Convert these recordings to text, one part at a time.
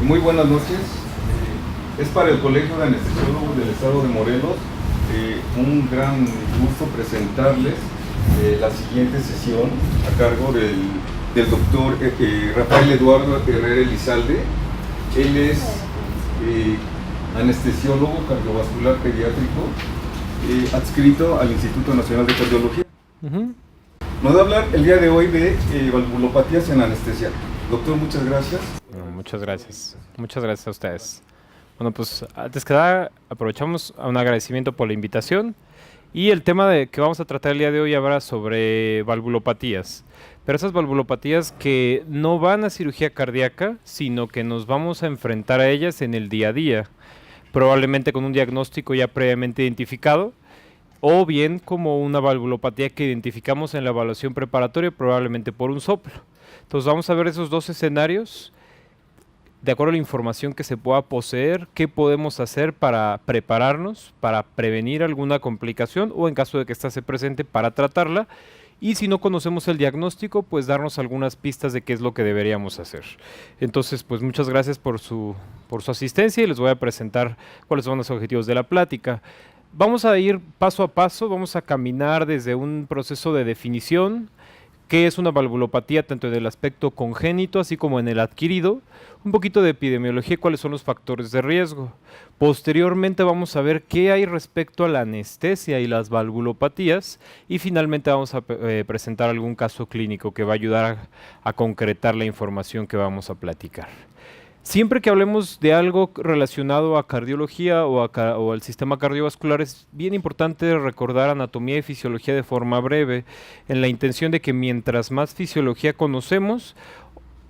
Muy buenas noches. Es para el Colegio de Anestesiólogos del Estado de Morelos un gran gusto presentarles la siguiente sesión a cargo del doctor Rafael Eduardo Herrera Elizalde. Él es anestesiólogo cardiovascular pediátrico adscrito al Instituto Nacional de Cardiología. Nos va a hablar el día de hoy de valvulopatías en anestesia. Doctor, muchas gracias. Muchas gracias. Muchas gracias a ustedes. Bueno, pues antes que nada, aprovechamos un agradecimiento por la invitación. Y el tema que vamos a tratar el día de hoy habla sobre valvulopatías. Pero esas valvulopatías que no van a cirugía cardíaca, sino que nos vamos a enfrentar a ellas en el día a día. Probablemente con un diagnóstico ya previamente identificado, o bien como una valvulopatía que identificamos en la evaluación preparatoria, probablemente por un soplo. Entonces vamos a ver esos dos escenarios, de acuerdo a la información que se pueda poseer, qué podemos hacer para prepararnos, para prevenir alguna complicación, o en caso de que ésta se presente, para tratarla. Y si no conocemos el diagnóstico, pues darnos algunas pistas de qué es lo que deberíamos hacer. Entonces, pues muchas gracias por su asistencia y les voy a presentar cuáles son los objetivos de la plática. Vamos a ir paso a paso, vamos a caminar desde un proceso de definición, qué es una valvulopatía tanto en el aspecto congénito así como en el adquirido, un poquito de epidemiología y cuáles son los factores de riesgo. Posteriormente vamos a ver qué hay respecto a la anestesia y las valvulopatías y finalmente vamos a presentar algún caso clínico que va a ayudar a concretar la información que vamos a platicar. Siempre que hablemos de algo relacionado a cardiología o al sistema cardiovascular, es bien importante recordar anatomía y fisiología de forma breve, en la intención de que mientras más fisiología conocemos,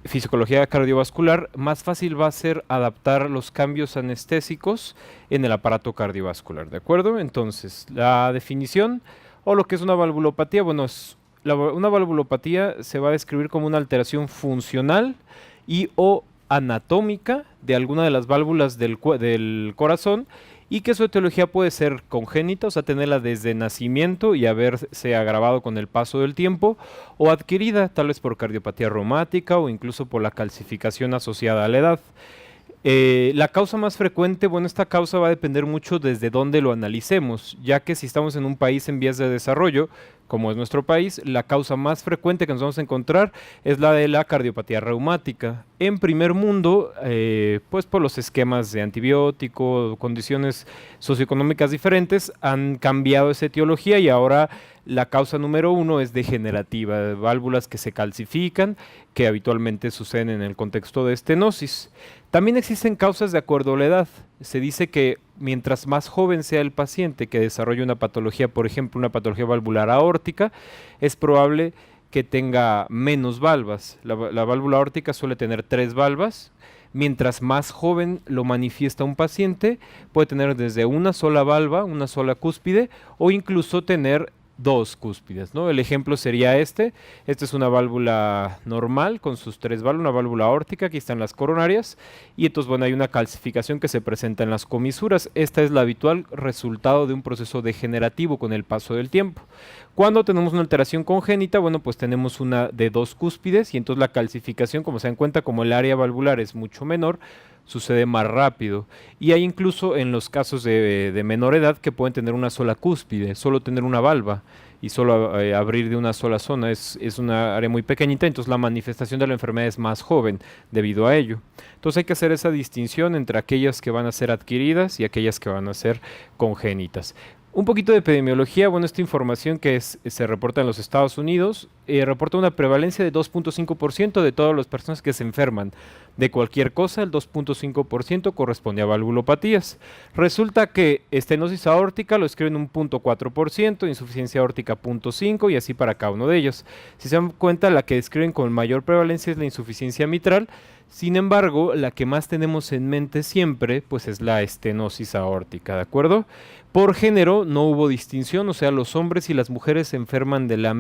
fisiología cardiovascular, más fácil va a ser adaptar los cambios anestésicos en el aparato cardiovascular, ¿de acuerdo? Entonces, la definición o lo que es una valvulopatía, bueno, una valvulopatía se va a describir como una alteración funcional y o anatómica de alguna de las válvulas del corazón y que su etiología puede ser congénita, o sea, tenerla desde nacimiento y haberse agravado con el paso del tiempo, o adquirida, tal vez por cardiopatía reumática o incluso por la calcificación asociada a la edad. La causa más frecuente, bueno, esta causa va a depender mucho desde dónde lo analicemos, ya que si estamos en un país en vías de desarrollo, como es nuestro país, la causa más frecuente que nos vamos a encontrar es la de la cardiopatía reumática. En primer mundo, pues por los esquemas de antibiótico, condiciones socioeconómicas diferentes, han cambiado esa etiología y ahora la causa número uno es degenerativa, válvulas que se calcifican, que habitualmente suceden en el contexto de estenosis. También existen causas de acuerdo a la edad. Se dice que mientras más joven sea el paciente que desarrolle una patología, por ejemplo, una patología valvular aórtica, es probable que tenga menos valvas. La válvula aórtica suele tener 3 valvas. Mientras más joven lo manifiesta un paciente, puede tener desde una sola valva, una sola cúspide, o incluso tener 2 cúspides, ¿no? El ejemplo sería esta es una válvula normal con sus 3 válvulas, una válvula aórtica, aquí están las coronarias, y entonces, bueno, hay una calcificación que se presenta en las comisuras. Esta es la habitual resultado de un proceso degenerativo con el paso del tiempo. Cuando tenemos una alteración congénita, bueno, pues tenemos una de 2 cúspides, y entonces la calcificación, como se dan cuenta, como el área valvular es mucho menor, sucede más rápido. Y hay incluso en los casos de menor edad que pueden tener una sola cúspide, solo tener una valva y solo abrir de una sola zona. Es una área muy pequeñita, entonces la manifestación de la enfermedad es más joven debido a ello. Entonces hay que hacer esa distinción entre aquellas que van a ser adquiridas y aquellas que van a ser congénitas. Un poquito de epidemiología, bueno, esta información que se reporta en los Estados Unidos, reporta una prevalencia de 2.5% de todas las personas que se enferman de cualquier cosa. El 2.5% corresponde a valvulopatías. Resulta que estenosis aórtica lo escriben un 0.4%, insuficiencia aórtica 0.5% y así para cada uno de ellos. Si se dan cuenta, la que describen con mayor prevalencia es la insuficiencia mitral. Sin embargo, la que más tenemos en mente siempre, pues es la estenosis aórtica, ¿de acuerdo? Por género no hubo distinción, o sea, los hombres y las mujeres se enferman en la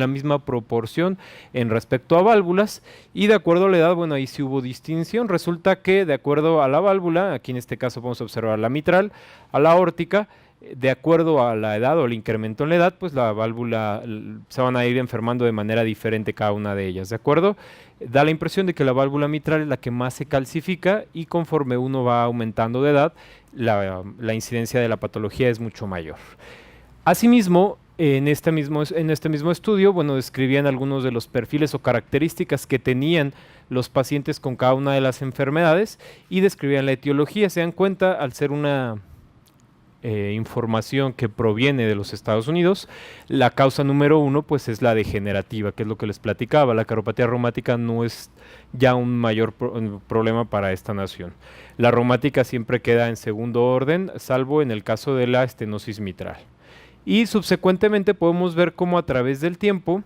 misma proporción en respecto a válvulas, y de acuerdo a la edad, bueno, ahí sí hubo distinción. Resulta que de acuerdo a la válvula, aquí en este caso vamos a observar la mitral, a la aórtica, de acuerdo a la edad o el incremento en la edad, pues la válvula se van a ir enfermando de manera diferente cada una de ellas, ¿de acuerdo? Da la impresión de que la válvula mitral es la que más se calcifica y conforme uno va aumentando de edad, la incidencia de la patología es mucho mayor. Asimismo, en este mismo estudio, bueno, describían algunos de los perfiles o características que tenían los pacientes con cada una de las enfermedades y describían la etiología. Se dan cuenta, al ser una información que proviene de los Estados Unidos, la causa número 1 pues es la degenerativa, que es lo que les platicaba. La cardiopatía reumática no es ya un mayor problema para esta nación. La reumática siempre queda en segundo orden, salvo en el caso de la estenosis mitral. Y subsecuentemente podemos ver cómo a través del tiempo,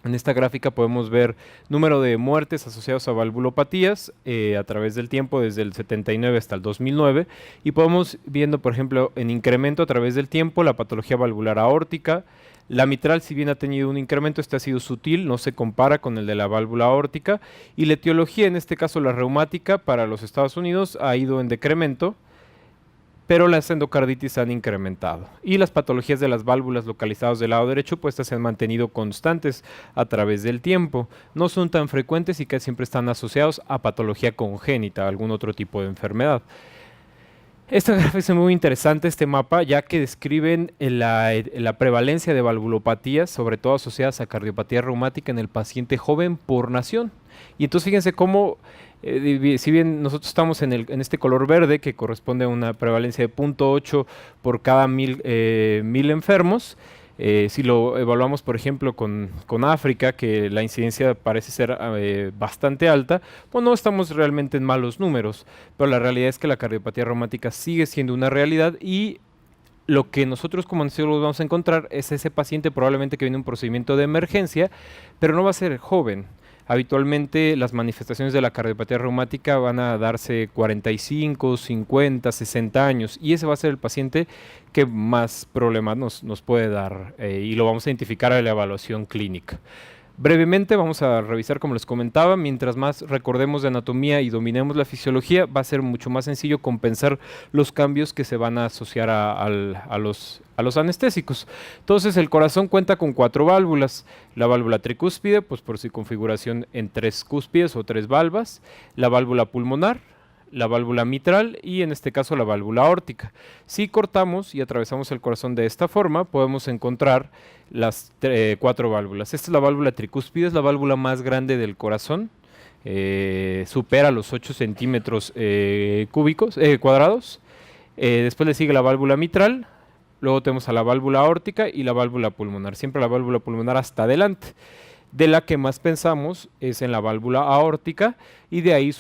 en esta gráfica podemos ver número de muertes asociadas a valvulopatías a través del tiempo desde el 79 hasta el 2009 y podemos viendo por ejemplo en incremento a través del tiempo la patología valvular aórtica. La mitral, si bien ha tenido un incremento, este ha sido sutil, no se compara con el de la válvula aórtica, y la etiología, en este caso la reumática para los Estados Unidos, ha ido en decremento, pero las endocarditis han incrementado. Y las patologías de las válvulas localizadas del lado derecho, pues estas se han mantenido constantes a través del tiempo. No son tan frecuentes y casi siempre están asociados a patología congénita, a algún otro tipo de enfermedad. Esta gráfica es muy interesante, este mapa, ya que describen la prevalencia de valvulopatías, sobre todo asociadas a cardiopatía reumática en el paciente joven por nación. Y entonces fíjense cómo, si bien nosotros estamos en este color verde, que corresponde a una prevalencia de 0.8 por cada 1000 enfermos, si lo evaluamos, por ejemplo, con África, que la incidencia parece ser bastante alta, pues no estamos realmente en malos números, pero la realidad es que la cardiopatía reumática sigue siendo una realidad y lo que nosotros como anestesiólogos vamos a encontrar es ese paciente probablemente que viene un procedimiento de emergencia, pero no va a ser joven. Habitualmente las manifestaciones de la cardiopatía reumática van a darse 45, 50, 60 años y ese va a ser el paciente que más problemas nos puede dar y lo vamos a identificar en la evaluación clínica. Brevemente vamos a revisar, como les comentaba, mientras más recordemos de anatomía y dominemos la fisiología, va a ser mucho más sencillo compensar los cambios que se van a asociar a los anestésicos. Entonces el corazón cuenta con 4 válvulas, la válvula tricúspide, pues por su configuración en 3 cúspides o 3 valvas, la válvula pulmonar, la válvula mitral y en este caso la válvula aórtica. Si cortamos y atravesamos el corazón de esta forma, podemos encontrar las 4 válvulas. Esta es la válvula tricúspide, es la válvula más grande del corazón, supera los 8 centímetros cuadrados. Después le sigue la válvula mitral, luego tenemos a la válvula aórtica y la válvula pulmonar, siempre la válvula pulmonar hasta adelante. De la que más pensamos es en la válvula aórtica y de ahí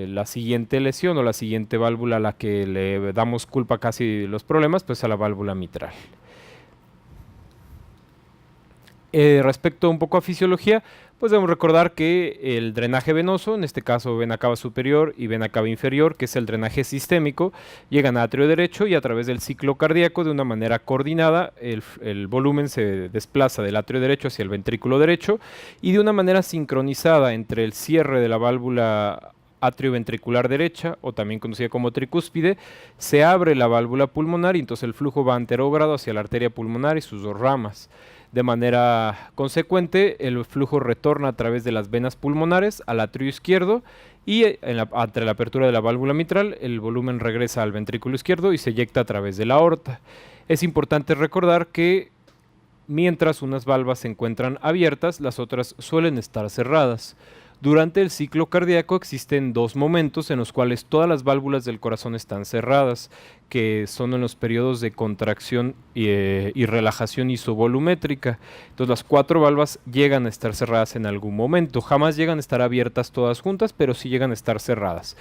la siguiente lesión o la siguiente válvula a la que le damos culpa casi de los problemas, pues a la válvula mitral. Respecto un poco a fisiología, pues debemos recordar que el drenaje venoso, en este caso vena cava superior y vena cava inferior, que es el drenaje sistémico, llegan a atrio derecho y a través del ciclo cardíaco de una manera coordinada el volumen se desplaza del atrio derecho hacia el ventrículo derecho y de una manera sincronizada entre el cierre de la válvula atrioventricular derecha, o también conocida como tricúspide, se abre la válvula pulmonar y entonces el flujo va anterógrado hacia la arteria pulmonar y sus 2 ramas. De manera consecuente, el flujo retorna a través de las venas pulmonares al atrio izquierdo y entre la apertura de la válvula mitral, el volumen regresa al ventrículo izquierdo y se eyecta a través de la aorta. Es importante recordar que mientras unas valvas se encuentran abiertas, las otras suelen estar cerradas. Durante el ciclo cardíaco existen 2 momentos en los cuales todas las válvulas del corazón están cerradas, que son en los periodos de contracción y relajación isovolumétrica. Entonces las 4 valvas llegan a estar cerradas en algún momento. Jamás llegan a estar abiertas todas juntas, pero sí llegan a estar cerradas.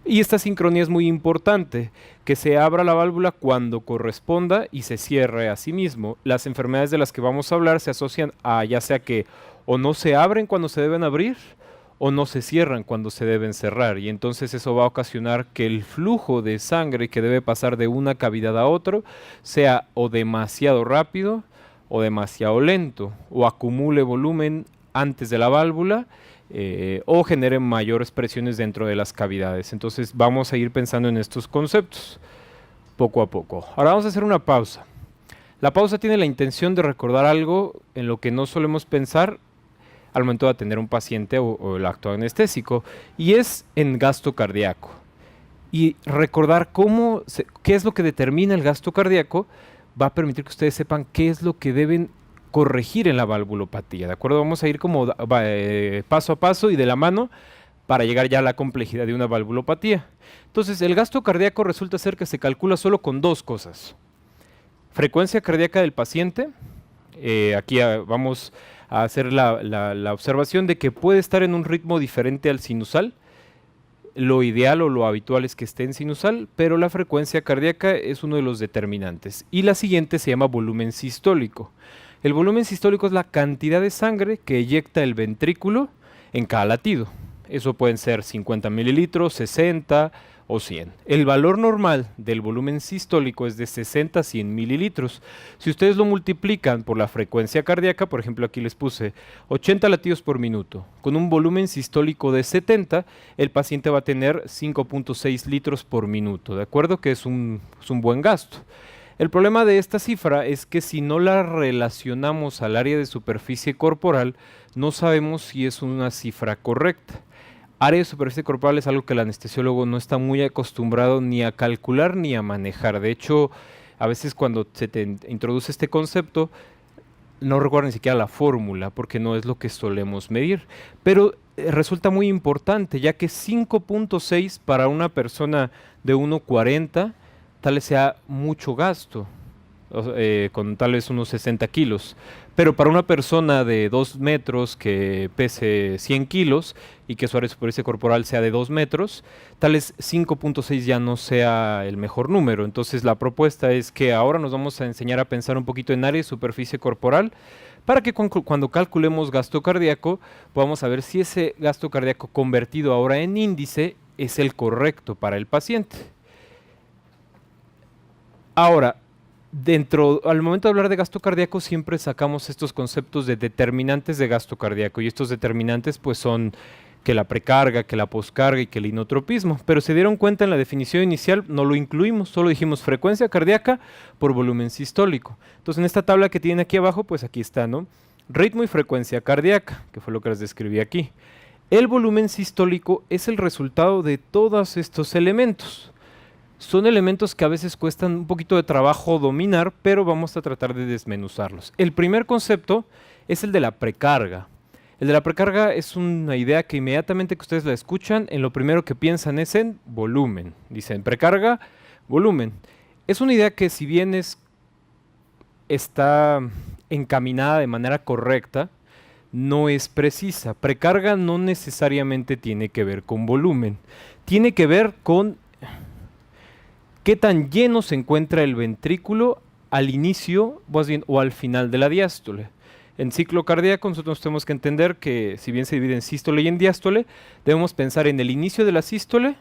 Y esta sincronía es muy importante, que se abra la válvula cuando corresponda y se cierre a sí mismo. Las enfermedades de las que vamos a hablar se asocian a ya sea que o no se abren cuando se deben abrir, o no se cierran cuando se deben cerrar, y entonces eso va a ocasionar que el flujo de sangre que debe pasar de una cavidad a otra sea o demasiado rápido o demasiado lento, o acumule volumen antes de la válvula o genere mayores presiones dentro de las cavidades. Entonces vamos a ir pensando en estos conceptos. poco a poco. Ahora vamos a hacer una pausa. La pausa tiene la intención de recordar algo en lo que no solemos pensar al momento de atender a un paciente o el acto anestésico, y es en gasto cardíaco. Y recordar qué es lo que determina el gasto cardíaco va a permitir que ustedes sepan qué es lo que deben corregir en la valvulopatía, ¿de acuerdo? Vamos a ir como paso a paso y de la mano para llegar ya a la complejidad de una valvulopatía. Entonces, el gasto cardíaco resulta ser que se calcula solo con dos cosas. Frecuencia cardíaca del paciente, aquí vamos a hacer la observación de que puede estar en un ritmo diferente al sinusal. Lo ideal o lo habitual es que esté en sinusal, pero la frecuencia cardíaca es uno de los determinantes. Y la siguiente se llama volumen sistólico. El volumen sistólico es la cantidad de sangre que eyecta el ventrículo en cada latido. Eso pueden ser 50 mililitros, 60 o 100. El valor normal del volumen sistólico es de 60 a 100 mililitros. Si ustedes lo multiplican por la frecuencia cardíaca, por ejemplo aquí les puse 80 latidos por minuto, con un volumen sistólico de 70, el paciente va a tener 5.6 litros por minuto, ¿de acuerdo? Que es un buen gasto. El problema de esta cifra es que si no la relacionamos al área de superficie corporal, no sabemos si es una cifra correcta. Área de superficie corporal es algo que el anestesiólogo no está muy acostumbrado ni a calcular ni a manejar. De hecho, a veces cuando se te introduce este concepto, no recuerda ni siquiera la fórmula, porque no es lo que solemos medir. Pero resulta muy importante, ya que 5.6 para una persona de 1,40 tal vez sea mucho gasto, con tal vez unos 60 kilos. Pero para una persona de 2 metros que pese 100 kilos y que su área de superficie corporal sea de 2 metros, tal vez 5.6 ya no sea el mejor número. Entonces la propuesta es que ahora nos vamos a enseñar a pensar un poquito en área de superficie corporal para que cuando calculemos gasto cardíaco podamos saber si ese gasto cardíaco convertido ahora en índice es el correcto para el paciente. Ahora, al momento de hablar de gasto cardíaco siempre sacamos estos conceptos de determinantes de gasto cardíaco, y estos determinantes pues son que la precarga, que la poscarga y que el inotropismo, pero se dieron cuenta en la definición inicial, no lo incluimos, solo dijimos frecuencia cardíaca por volumen sistólico. Entonces en esta tabla que tienen aquí abajo, pues aquí está, ¿no? Ritmo y frecuencia cardíaca, que fue lo que les describí aquí. El volumen sistólico es el resultado de todos estos elementos. Son elementos que a veces cuestan un poquito de trabajo dominar, pero vamos a tratar de desmenuzarlos. El primer concepto es el de la precarga. El de la precarga es una idea que inmediatamente que ustedes la escuchan, en lo primero que piensan es en volumen. Dicen precarga, volumen. Es una idea que si bien está encaminada de manera correcta, no es precisa. Precarga no necesariamente tiene que ver con volumen. Tiene que ver con qué tan lleno se encuentra el ventrículo al inicio o al final de la diástole. En ciclo cardíaco nosotros tenemos que entender que si bien se divide en sístole y en diástole, debemos pensar en el inicio de la sístole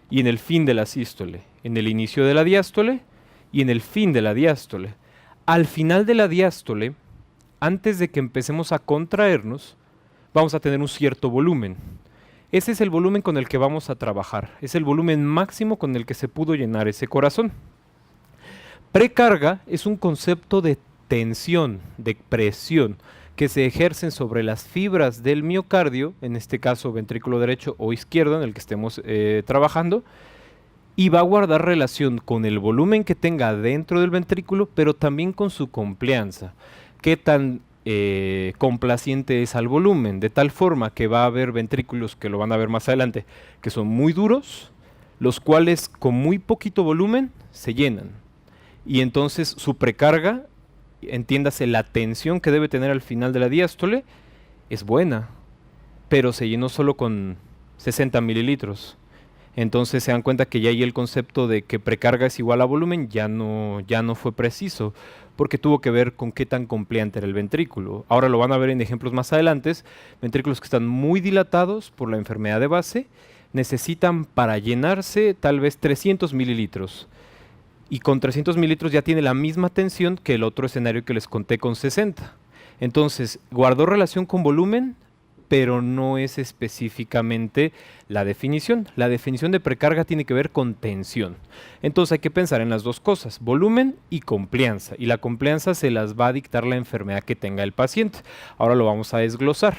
y en el fin de la sístole, en el inicio de la diástole y en el fin de la diástole. Al final de la diástole, antes de que empecemos a contraernos, vamos a tener un cierto volumen. Ese es el volumen con el que vamos a trabajar, es el volumen máximo con el que se pudo llenar ese corazón. Precarga es un concepto de tensión, de presión, que se ejercen sobre las fibras del miocardio, en este caso ventrículo derecho o izquierdo, en el que estemos trabajando, y va a guardar relación con el volumen que tenga dentro del ventrículo, pero también con su complianza. Qué tan complaciente es al volumen, de tal forma que va a haber ventrículos, que lo van a ver más adelante, que son muy duros, los cuales con muy poquito volumen se llenan. Y entonces su precarga, entiéndase la tensión que debe tener al final de la diástole, es buena, pero se llenó solo con 60 mililitros. Entonces se dan cuenta que ya ahí el concepto de que precarga es igual a volumen ya no fue preciso, porque tuvo que ver con qué tan compliante era el ventrículo. Ahora lo van a ver en ejemplos más adelante. Ventrículos que están muy dilatados por la enfermedad de base necesitan para llenarse tal vez 300 mililitros. Y con 300 mililitros ya tiene la misma tensión que el otro escenario que les conté con 60. Entonces, guardó relación con volumen, pero no es específicamente la definición. La definición de precarga tiene que ver con tensión. Entonces hay que pensar en las dos cosas, volumen y complianza. Y la complianza se las va a dictar la enfermedad que tenga el paciente. Ahora lo vamos a desglosar.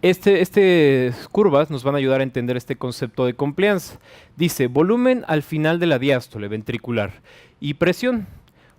Estas curvas nos van a ayudar a entender este concepto de complianza. Dice volumen al final de la diástole ventricular y presión.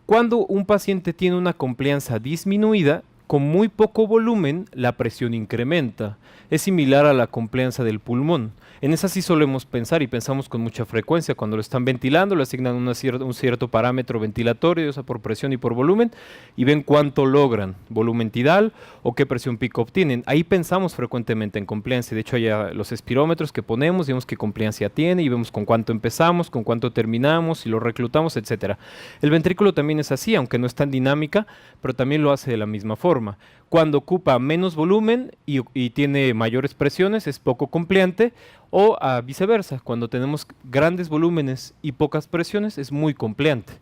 Cuando un paciente tiene una complianza disminuida, con muy poco volumen la presión incrementa. Es similar a la complianza del pulmón. En esa sí solemos pensar y pensamos con mucha frecuencia. Cuando lo están ventilando, le asignan un cierto parámetro ventilatorio, o sea, por presión y por volumen, y ven cuánto logran, volumen tidal o qué presión pico obtienen. Ahí pensamos frecuentemente en compliancia. De hecho, hay los espirómetros que ponemos, vemos qué compliancia tiene y vemos con cuánto empezamos, con cuánto terminamos, si lo reclutamos, etcétera. El ventrículo también es así, aunque no es tan dinámica, pero también lo hace de la misma forma. Cuando ocupa menos volumen y tiene mayores presiones, es poco compliante, o viceversa, cuando tenemos grandes volúmenes y pocas presiones, es muy compliante.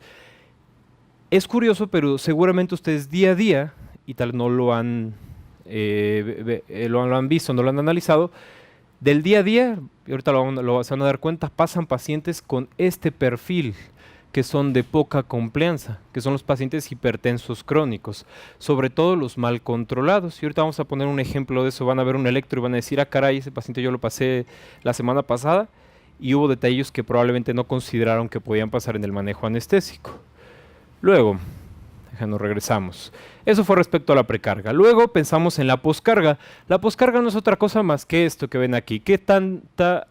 Es curioso, pero seguramente ustedes día a día, y tal no lo han visto, no lo han analizado, del día a día, y ahorita se van a dar cuenta, pasan pacientes con este perfil, que son de poca complianza, que son los pacientes hipertensos crónicos, sobre todo los mal controlados. Y ahorita vamos a poner un ejemplo de eso. Van a ver un electro y van a decir, ah, caray, ese paciente yo lo pasé la semana pasada, y hubo detalles que probablemente no consideraron que podían pasar en el manejo anestésico. Luego, nos regresamos. Eso fue respecto a la precarga. Luego pensamos en la poscarga. La poscarga no es otra cosa más que esto que ven aquí. ¿Qué tanta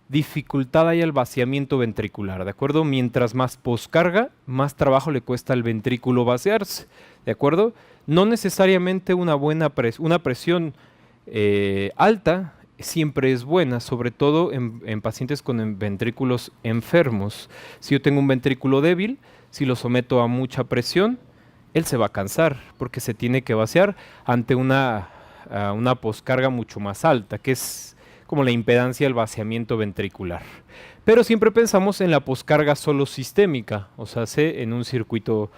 dificultad hay al vaciamiento ventricular? ¿De acuerdo? Mientras más poscarga, más trabajo le cuesta al ventrículo vaciarse. ¿De acuerdo? No necesariamente una presión alta siempre es buena, sobre todo en pacientes con ventrículos enfermos. Si yo tengo un ventrículo débil, si lo someto a mucha presión, él se va a cansar porque se tiene que vaciar ante una poscarga mucho más alta, que es como la impedancia del vaciamiento ventricular. Pero siempre pensamos en la poscarga solo sistémica, o sea, en un circuito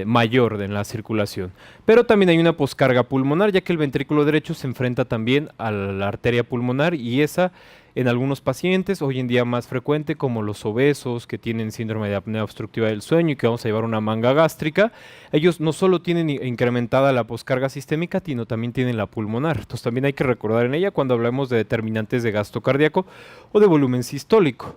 mayor en la circulación. Pero también hay una poscarga pulmonar, ya que el ventrículo derecho se enfrenta también a la arteria pulmonar, y esa en algunos pacientes, hoy en día más frecuente, como los obesos que tienen síndrome de apnea obstructiva del sueño y que vamos a llevar una manga gástrica, ellos no solo tienen incrementada la poscarga sistémica, sino también tienen la pulmonar. Entonces también hay que recordar en ella cuando hablamos de determinantes de gasto cardíaco o de volumen sistólico.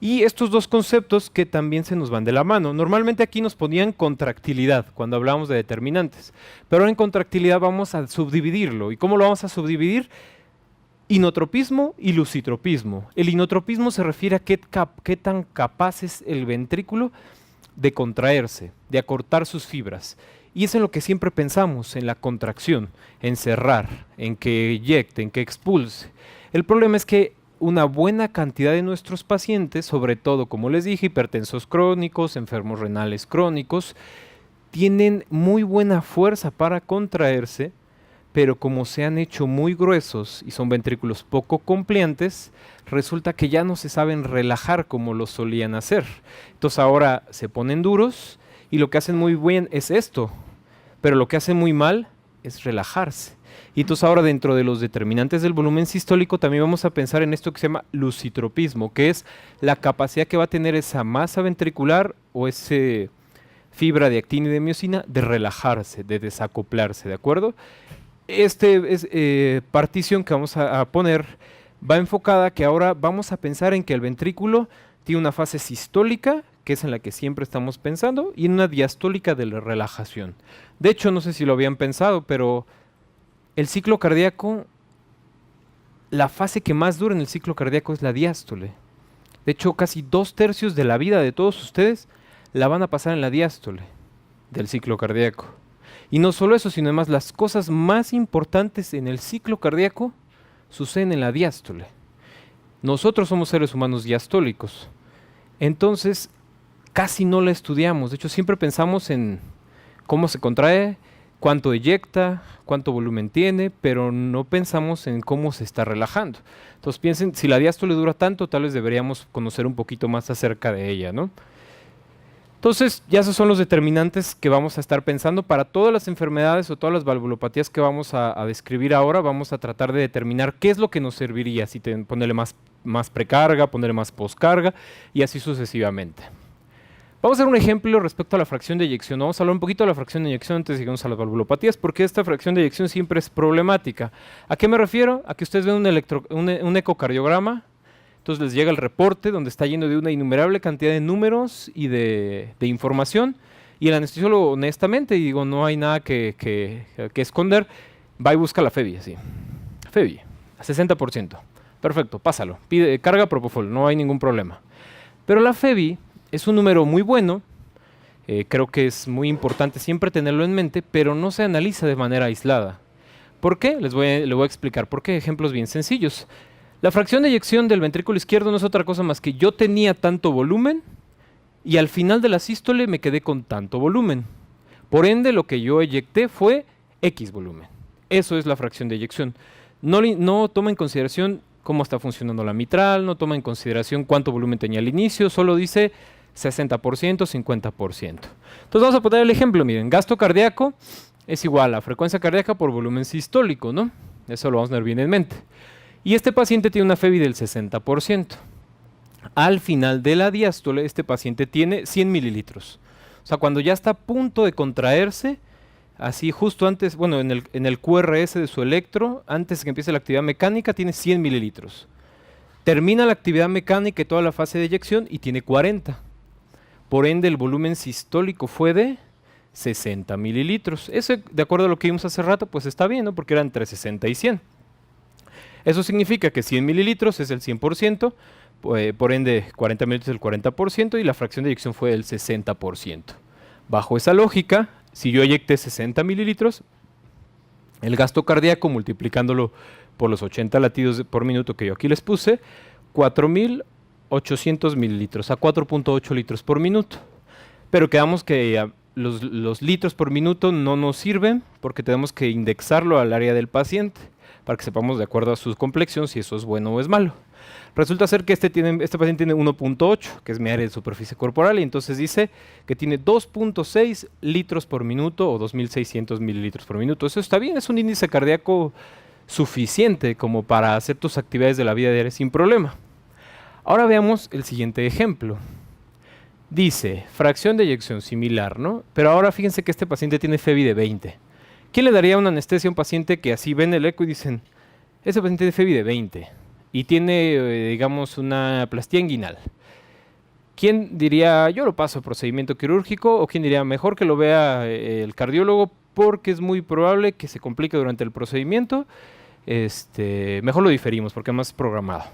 Y estos dos conceptos que también se nos van de la mano. Normalmente aquí nos ponían contractilidad cuando hablábamos de determinantes, pero ahora en contractilidad vamos a subdividirlo. ¿Y cómo lo vamos a subdividir? Inotropismo y lusitropismo. El inotropismo se refiere a qué tan capaz es el ventrículo de contraerse, de acortar sus fibras. Y es en lo que siempre pensamos, en la contracción, en cerrar, en que eyecte, en que expulse. El problema es que una buena cantidad de nuestros pacientes, sobre todo, como les dije, hipertensos crónicos, enfermos renales crónicos, tienen muy buena fuerza para contraerse, pero como se han hecho muy gruesos y son ventrículos poco compliantes, resulta que ya no se saben relajar como lo solían hacer. Entonces ahora se ponen duros y lo que hacen muy bien es esto, pero lo que hacen muy mal es relajarse. Y entonces ahora dentro de los determinantes del volumen sistólico también vamos a pensar en esto que se llama lusitropismo, que es la capacidad que va a tener esa masa ventricular o ese fibra de actina y de miosina de relajarse, de desacoplarse, ¿de acuerdo? Partición que vamos a poner va enfocada que ahora vamos a pensar en que el ventrículo tiene una fase sistólica, que es en la que siempre estamos pensando, y en una diastólica de la relajación. De hecho, no sé si lo habían pensado, pero el ciclo cardíaco, la fase que más dura en el ciclo cardíaco es la diástole. De hecho, casi 2/3 de la vida de todos ustedes la van a pasar en la diástole del ciclo cardíaco. Y no solo eso, sino además las cosas más importantes en el ciclo cardíaco suceden en la diástole. Nosotros somos seres humanos diastólicos. Entonces, casi no la estudiamos. De hecho, siempre pensamos en cómo se contrae, cuánto eyecta, cuánto volumen tiene, pero no pensamos en cómo se está relajando. Entonces piensen, si la diástole dura tanto, tal vez deberíamos conocer un poquito más acerca de ella, ¿no? Entonces, ya esos son los determinantes que vamos a estar pensando para todas las enfermedades o todas las valvulopatías que vamos a describir ahora. Vamos a tratar de determinar qué es lo que nos serviría, si ponerle más precarga, ponerle más poscarga y así sucesivamente. Vamos a hacer un ejemplo respecto a la fracción de eyección. Vamos a hablar un poquito de la fracción de eyección antes de que vamos a las valvulopatías, porque esta fracción de eyección siempre es problemática. ¿A qué me refiero? A que ustedes ven un ecocardiograma. Entonces les llega el reporte donde está lleno de una innumerable cantidad de números y de información, y el anestesiólogo honestamente, y digo, no hay nada que esconder, va y busca la FEBI, así. FEBI, a 60%. Perfecto, pásalo. Pide carga propofol, no hay ningún problema. Pero la FEBI es un número muy bueno, creo que es muy importante siempre tenerlo en mente, pero no se analiza de manera aislada. ¿Por qué? Les voy a explicar por qué. Ejemplos bien sencillos. La fracción de eyección del ventrículo izquierdo no es otra cosa más que yo tenía tanto volumen y al final de la sístole me quedé con tanto volumen. Por ende, lo que yo eyecté fue X volumen. Eso es la fracción de eyección. No toma en consideración cómo está funcionando la mitral, no toma en consideración cuánto volumen tenía al inicio, solo dice 60%, 50%. Entonces vamos a poner el ejemplo, miren, gasto cardíaco es igual a frecuencia cardíaca por volumen sistólico, ¿no? Eso lo vamos a tener bien en mente. Y este paciente tiene una FEBI del 60%. Al final de la diástole, este paciente tiene 100 mililitros. O sea, cuando ya está a punto de contraerse, así justo antes, bueno, en el QRS de su electro, antes de que empiece la actividad mecánica, tiene 100 mililitros. Termina la actividad mecánica y toda la fase de eyección y tiene 40. Por ende, el volumen sistólico fue de 60 mililitros. Eso, de acuerdo a lo que vimos hace rato, pues está bien, ¿no? Porque era entre 60 y 100. Eso significa que 100 mililitros es el 100%, por ende 40 mililitros es el 40% y la fracción de eyección fue del 60%. Bajo esa lógica, si yo eyecté 60 mililitros, el gasto cardíaco multiplicándolo por los 80 latidos por minuto que yo aquí les puse, 4.800 mililitros, a 4.8 litros por minuto. Pero quedamos que los litros por minuto no nos sirven porque tenemos que indexarlo al área del paciente para que sepamos de acuerdo a su complexión si eso es bueno o es malo. Resulta ser que este paciente tiene 1.8, que es mi área de superficie corporal, y entonces dice que tiene 2.6 litros por minuto o 2.600 mililitros por minuto. Eso está bien, es un índice cardíaco suficiente como para hacer tus actividades de la vida diaria sin problema. Ahora veamos el siguiente ejemplo. Dice, fracción de eyección similar, ¿no? Pero ahora fíjense que este paciente tiene FEBI de 20. ¿Quién le daría una anestesia a un paciente que así ven el eco y dicen, ese paciente tiene FEBI de 20 y tiene, digamos, una plastía inguinal? ¿Quién diría, yo lo paso a procedimiento quirúrgico? ¿O quién diría, mejor que lo vea el cardiólogo porque es muy probable que se complique durante el procedimiento? Mejor lo diferimos porque además es programado.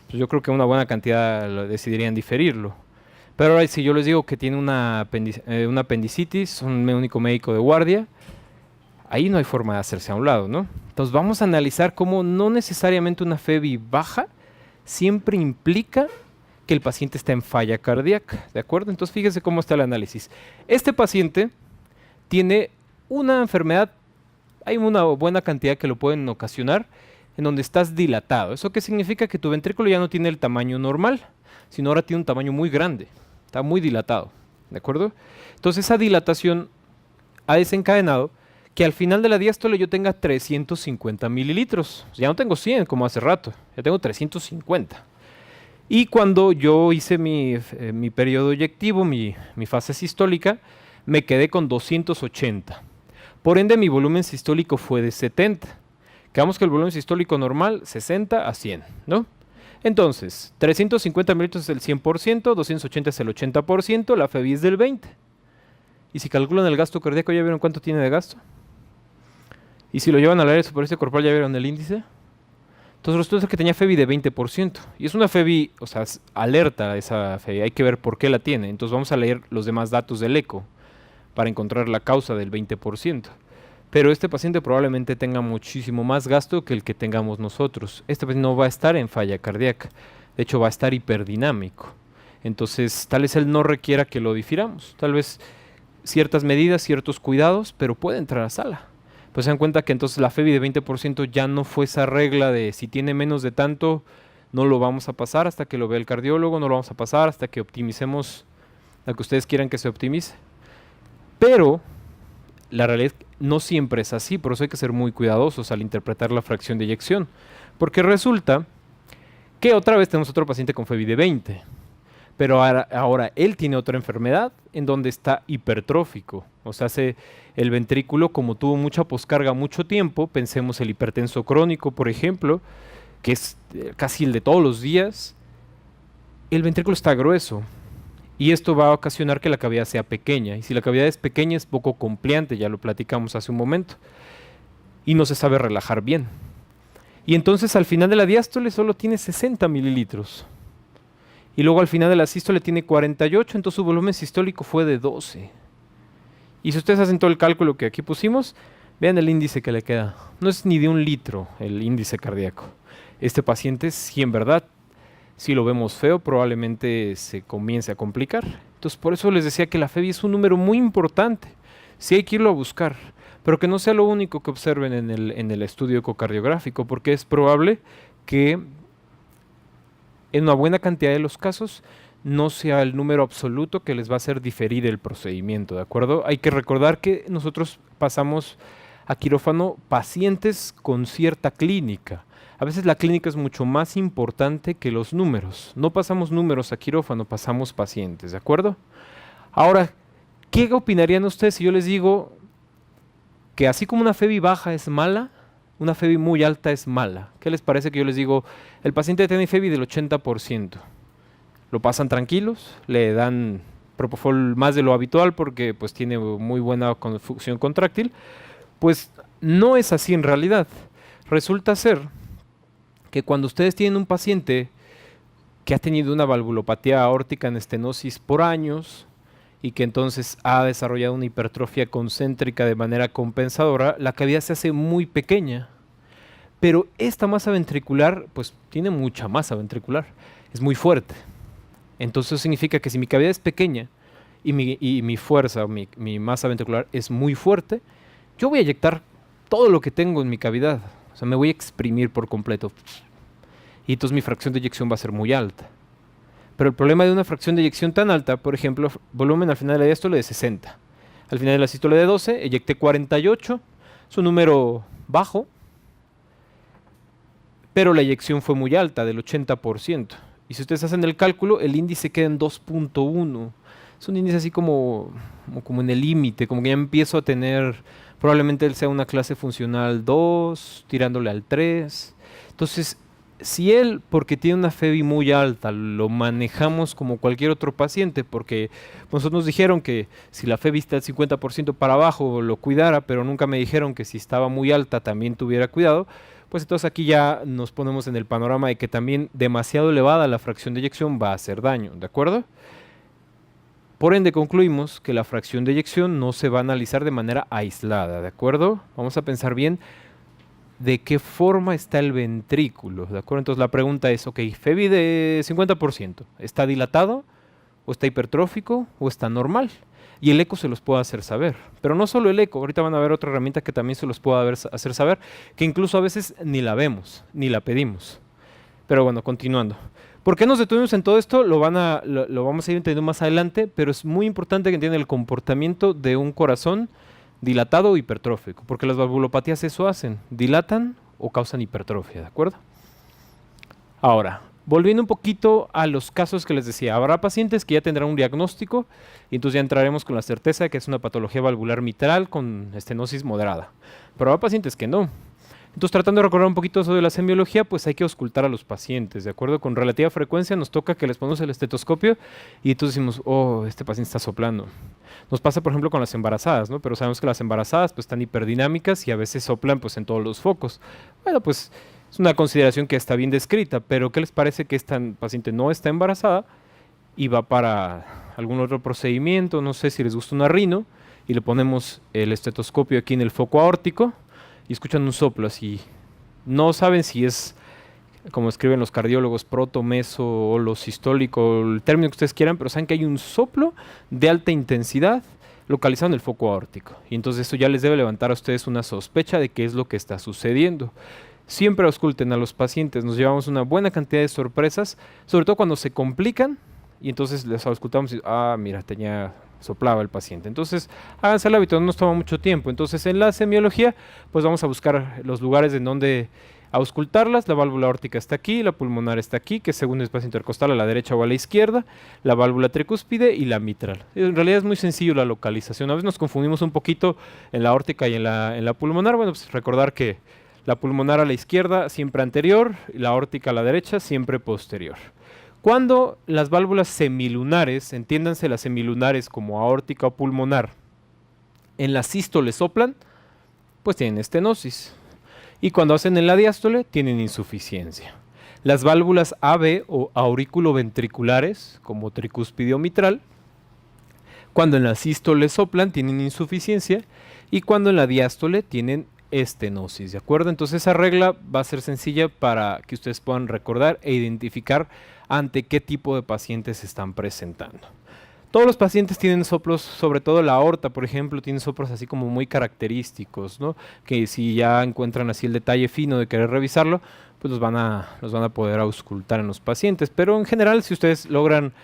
Pues yo creo que una buena cantidad decidirían diferirlo. Pero ahora si yo les digo que tiene una apendicitis, un único médico de guardia, ahí no hay forma de hacerse a un lado, ¿no? Entonces vamos a analizar cómo no necesariamente una FEBI baja siempre implica que el paciente está en falla cardíaca, ¿de acuerdo? Entonces fíjense cómo está el análisis. Este paciente tiene una enfermedad, hay una buena cantidad que lo pueden ocasionar, en donde estás dilatado. ¿Eso qué significa? Que tu ventrículo ya no tiene el tamaño normal, sino ahora tiene un tamaño muy grande, está muy dilatado, ¿de acuerdo? Entonces esa dilatación ha desencadenado que al final de la diástole yo tenga 350 mililitros. Ya no tengo 100 como hace rato, ya tengo 350. Y cuando yo hice mi periodo eyectivo, mi fase sistólica, me quedé con 280. Por ende, mi volumen sistólico fue de 70. Quedamos que el volumen sistólico normal, 60 a 100, ¿no? Entonces, 350 mililitros es el 100%, 280 es el 80%, la FEBI es del 20%. Y si calculan el gasto cardíaco, ¿ya vieron cuánto tiene de gasto? Y si lo llevan al área de superficie corporal, ¿ya vieron el índice? Entonces resulta que tenía FEBI de 20%. Y es una FEBI, o sea, es alerta esa FEBI, hay que ver por qué la tiene. Entonces vamos a leer los demás datos del eco para encontrar la causa del 20%. Pero este paciente probablemente tenga muchísimo más gasto que el que tengamos nosotros. Este paciente no va a estar en falla cardíaca, de hecho va a estar hiperdinámico. Entonces tal vez él no requiera que lo difiramos, tal vez ciertas medidas, ciertos cuidados, pero puede entrar a sala. Pues se dan cuenta que entonces la FEBI de 20% ya no fue esa regla de si tiene menos de tanto, no lo vamos a pasar hasta que lo vea el cardiólogo, no lo vamos a pasar hasta que optimicemos la que ustedes quieran que se optimice. Pero la realidad no siempre es así, por eso hay que ser muy cuidadosos al interpretar la fracción de eyección. Porque resulta que otra vez tenemos otro paciente con FEBI de 20. Pero ahora él tiene otra enfermedad en donde está hipertrófico. O sea, el ventrículo, como tuvo mucha poscarga mucho tiempo, pensemos el hipertenso crónico, por ejemplo, que es casi el de todos los días, el ventrículo está grueso. Y esto va a ocasionar que la cavidad sea pequeña. Y si la cavidad es pequeña es poco compliante, ya lo platicamos hace un momento. Y no se sabe relajar bien. Y entonces al final de la diástole solo tiene 60 mililitros. Y luego al final de la sístole tiene 48, entonces su volumen sistólico fue de 12. Y si ustedes hacen todo el cálculo que aquí pusimos, vean el índice que le queda. No es ni de 1 litro el índice cardíaco. Este paciente, si en verdad, si lo vemos feo, probablemente se comience a complicar. Entonces por eso les decía que la FEBI es un número muy importante. Sí hay que irlo a buscar, pero que no sea lo único que observen en el estudio ecocardiográfico, porque es probable que en una buena cantidad de los casos no sea el número absoluto que les va a hacer diferir el procedimiento, ¿de acuerdo? Hay que recordar que nosotros pasamos a quirófano pacientes con cierta clínica. A veces la clínica es mucho más importante que los números. No pasamos números a quirófano, pasamos pacientes, ¿de acuerdo? Ahora, ¿qué opinarían ustedes si yo les digo que así como una FEBI baja es mala, una FEBI muy alta es mala? ¿Qué les parece que yo les digo? El paciente tiene FEBI del 80%. Lo pasan tranquilos, le dan propofol más de lo habitual porque pues tiene muy buena función contráctil. Pues no es así en realidad. Resulta ser que cuando ustedes tienen un paciente que ha tenido una valvulopatía aórtica en estenosis por años y que entonces ha desarrollado una hipertrofia concéntrica de manera compensadora, la cavidad se hace muy pequeña. Pero esta masa ventricular, pues tiene mucha masa ventricular, es muy fuerte. Entonces eso significa que si mi cavidad es pequeña y mi fuerza, mi masa ventricular es muy fuerte, yo voy a inyectar todo lo que tengo en mi cavidad. O sea, me voy a exprimir por completo. Y entonces mi fracción de eyección va a ser muy alta. Pero el problema de una fracción de eyección tan alta, por ejemplo, volumen al final de la diástole de 60. Al final de la sístole de 12, eyecté 48, es un número bajo, pero la eyección fue muy alta, del 80%. Y si ustedes hacen el cálculo, el índice queda en 2.1. Es un índice así como en el límite, como que ya empiezo a tener, probablemente él sea una clase funcional 2, tirándole al 3. Entonces, si él, porque tiene una FEBI muy alta, lo manejamos como cualquier otro paciente, porque nosotros nos dijeron que si la FEBI está al 50% para abajo, lo cuidara, pero nunca me dijeron que si estaba muy alta también tuviera cuidado, pues entonces aquí ya nos ponemos en el panorama de que también demasiado elevada la fracción de eyección va a hacer daño, ¿de acuerdo? Por ende concluimos que la fracción de eyección no se va a analizar de manera aislada, ¿de acuerdo? Vamos a pensar bien de qué forma está el ventrículo, ¿de acuerdo? Entonces la pregunta es, ok, FEBI de 50%, ¿está dilatado? ¿O está hipertrófico? ¿O está normal? Y el eco se los puede hacer saber. Pero no solo el eco, ahorita van a ver otra herramienta que también se los puede hacer saber, que incluso a veces ni la vemos, ni la pedimos. Pero bueno, continuando. ¿Por qué nos detuvimos en todo esto? Lo vamos a ir entendiendo más adelante, pero es muy importante que entiendan el comportamiento de un corazón dilatado o hipertrófico, porque las valvulopatías eso hacen, dilatan o causan hipertrofia, ¿de acuerdo? Ahora, volviendo un poquito a los casos que les decía, habrá pacientes que ya tendrán un diagnóstico y entonces ya entraremos con la certeza de que es una patología valvular mitral con estenosis moderada, pero habrá pacientes que no. Entonces, tratando de recordar un poquito eso de la semiología, pues hay que auscultar a los pacientes, ¿de acuerdo? Con relativa frecuencia nos toca que les ponemos el estetoscopio y entonces decimos, oh, este paciente está soplando. Nos pasa, por ejemplo, con las embarazadas, ¿no? Pero sabemos que las embarazadas pues están hiperdinâmicas y a veces soplan pues en todos los focos. Bueno, pues es una consideración que está bien descrita, pero ¿qué les parece que esta paciente no está embarazada y va para algún otro procedimiento? No sé si les gusta una rino y le ponemos el estetoscopio aquí en el foco aórtico y escuchan un soplo así. No saben si es, como escriben los cardiólogos, proto, meso, holo, sistólico, el término que ustedes quieran, pero saben que hay un soplo de alta intensidad localizado en el foco aórtico. Y entonces eso ya les debe levantar a ustedes una sospecha de qué es lo que está sucediendo. Siempre ausculten a los pacientes, nos llevamos una buena cantidad de sorpresas, sobre todo cuando se complican y entonces les auscultamos y, mira, soplaba el paciente. Entonces, háganse el hábito, no nos toma mucho tiempo. Entonces, en la semiología, pues vamos a buscar los lugares en donde auscultarlas. La válvula aórtica está aquí, la pulmonar está aquí, que según el espacio intercostal a la derecha o a la izquierda, la válvula tricúspide y la mitral. En realidad es muy sencillo la localización. A veces nos confundimos un poquito en la aórtica y en la pulmonar. Bueno, pues recordar que la pulmonar a la izquierda siempre anterior y la aórtica a la derecha siempre posterior. Cuando las válvulas semilunares, entiéndanse las semilunares como aórtica o pulmonar, en la sístole soplan, pues tienen estenosis. Y cuando hacen en la diástole, tienen insuficiencia. Las válvulas AB o auriculoventriculares, como tricúspide mitral, cuando en la sístole soplan, tienen insuficiencia. Y cuando en la diástole, tienen estenosis, ¿de acuerdo? Entonces esa regla va a ser sencilla para que ustedes puedan recordar e identificar ante qué tipo de pacientes se están presentando. Todos los pacientes tienen soplos, sobre todo la aorta, por ejemplo, tiene soplos así como muy característicos, ¿no? Que si ya encuentran así el detalle fino de querer revisarlo, pues los van a poder auscultar en los pacientes. Pero en general, si ustedes logran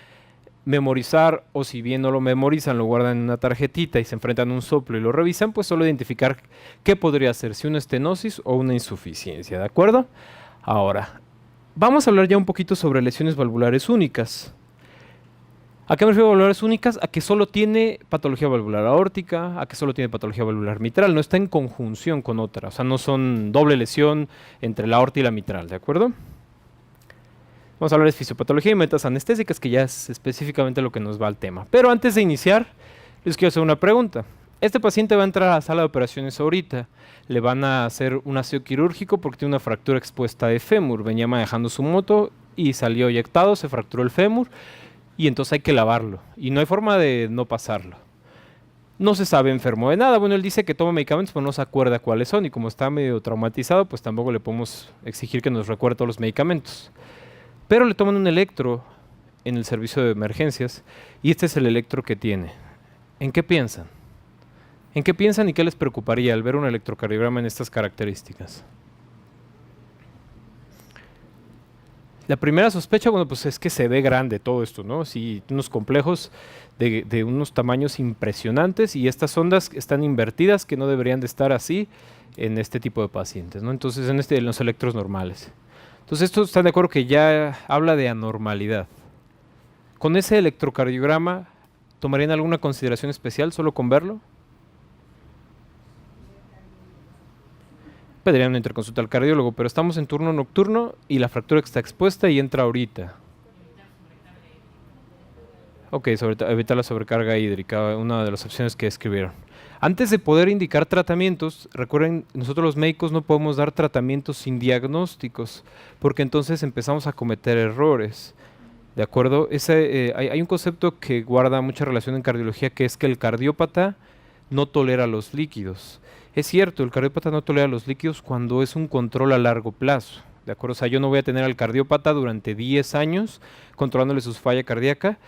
memorizar, o si bien no lo memorizan, lo guardan en una tarjetita y se enfrentan a un soplo y lo revisan, pues solo identificar qué podría ser, si una estenosis o una insuficiencia, ¿de acuerdo? Ahora, vamos a hablar ya un poquito sobre lesiones valvulares únicas. ¿A qué me refiero a valvulares únicas? A que solo tiene patología valvular aórtica, a que solo tiene patología valvular mitral, no está en conjunción con otra, o sea, no son doble lesión entre la aorta y la mitral, ¿de acuerdo? Vamos a hablar de fisiopatología y metas anestésicas, que ya es específicamente lo que nos va al tema. Pero antes de iniciar, les quiero hacer una pregunta. Este paciente va a entrar a la sala de operaciones ahorita. Le van a hacer un aseo quirúrgico porque tiene una fractura expuesta de fémur. Venía manejando su moto y salió eyectado, se fracturó el fémur y entonces hay que lavarlo. Y no hay forma de no pasarlo. No se sabe enfermo de nada. Bueno, él dice que toma medicamentos, pero no se acuerda cuáles son. Y como está medio traumatizado, pues tampoco le podemos exigir que nos recuerde todos los medicamentos. Pero le toman un electro en el servicio de emergencias y este es el electro que tiene. ¿En qué piensan? ¿En qué piensan y qué les preocuparía al ver un electrocardiograma en estas características? La primera sospecha, bueno, pues es que se ve grande todo esto, ¿no? Sí, unos complejos de unos tamaños impresionantes y estas ondas están invertidas que no deberían de estar así en este tipo de pacientes, ¿no? Entonces, en los electros normales. Entonces, ¿estos están de acuerdo que ya habla de anormalidad? ¿Con ese electrocardiograma tomarían alguna consideración especial solo con verlo? Pedirían una interconsulta al cardiólogo, pero estamos en turno nocturno y la fractura está expuesta y entra ahorita. Ok, evitar la sobrecarga hídrica, una de las opciones que escribieron. Antes de poder indicar tratamientos, recuerden, nosotros los médicos no podemos dar tratamientos sin diagnósticos, porque entonces empezamos a cometer errores. ¿De acuerdo? Hay un concepto que guarda mucha relación en cardiología, que es que el cardiópata no tolera los líquidos. Es cierto, el cardiópata no tolera los líquidos cuando es un control a largo plazo. ¿De acuerdo? O sea, yo no voy a tener al cardiópata durante 10 años controlándole su falla cardíaca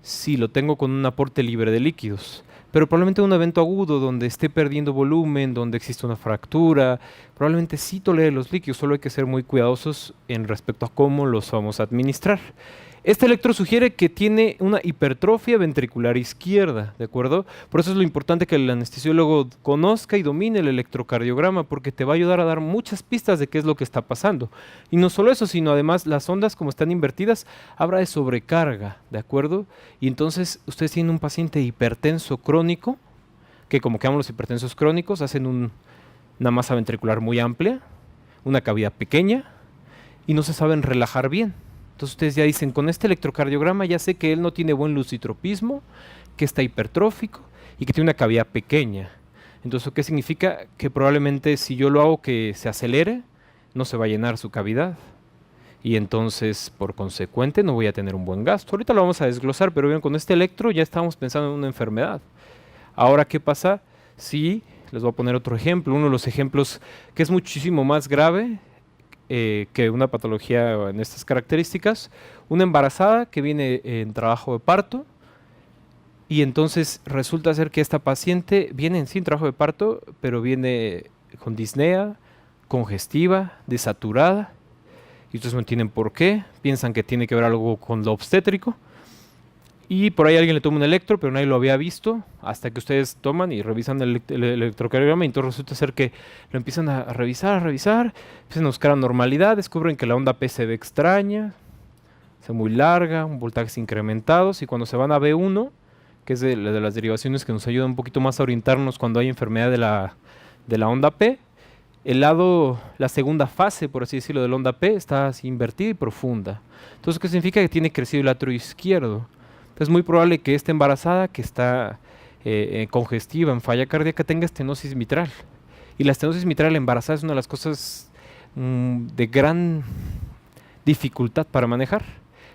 si lo tengo con un aporte libre de líquidos. Pero probablemente un evento agudo donde esté perdiendo volumen, donde existe una fractura, probablemente sí tolere los líquidos, solo hay que ser muy cuidadosos en respecto a cómo los vamos a administrar. Este electro sugiere que tiene una hipertrofia ventricular izquierda, ¿de acuerdo? Por eso es lo importante que el anestesiólogo conozca y domine el electrocardiograma, porque te va a ayudar a dar muchas pistas de qué es lo que está pasando. Y no solo eso, sino además las ondas, como están invertidas, habla de sobrecarga, ¿de acuerdo? Y entonces ustedes tienen un paciente hipertenso crónico, que como que llaman los hipertensos crónicos, hacen una masa ventricular muy amplia, una cavidad pequeña, y no se saben relajar bien. Entonces ustedes ya dicen, con este electrocardiograma ya sé que él no tiene buen lucitropismo, que está hipertrófico y que tiene una cavidad pequeña. Entonces, ¿qué significa? Que probablemente si yo lo hago que se acelere, no se va a llenar su cavidad. Y entonces, por consecuente, no voy a tener un buen gasto. Ahorita lo vamos a desglosar, pero bien, con este electro ya estamos pensando en una enfermedad. Ahora, ¿qué pasa? Sí, les voy a poner otro ejemplo. Uno de los ejemplos que es muchísimo más grave que una patología en estas características, una embarazada que viene en trabajo de parto y entonces resulta ser que esta paciente viene sin trabajo de parto, pero viene con disnea, congestiva, desaturada y ustedes no entienden por qué, piensan que tiene que ver algo con lo obstétrico Y por ahí alguien le toma un electro, pero nadie lo había visto, hasta que ustedes toman y revisan el electrocardiograma, y entonces resulta ser que lo empiezan a revisar, empiezan a buscar anormalidad, descubren que la onda P se ve extraña, se ve muy larga, un voltajes incrementados, y cuando se van a B1, que es de las derivaciones que nos ayuda un poquito más a orientarnos cuando hay enfermedad de la onda P, la segunda fase, por así decirlo, de la onda P está así invertida y profunda. Entonces, ¿qué significa? Que tiene crecido el atrio izquierdo. Es muy probable que esté embarazada, que está congestiva, en falla cardíaca, tenga estenosis mitral. Y la estenosis mitral embarazada es una de las cosas de gran dificultad para manejar.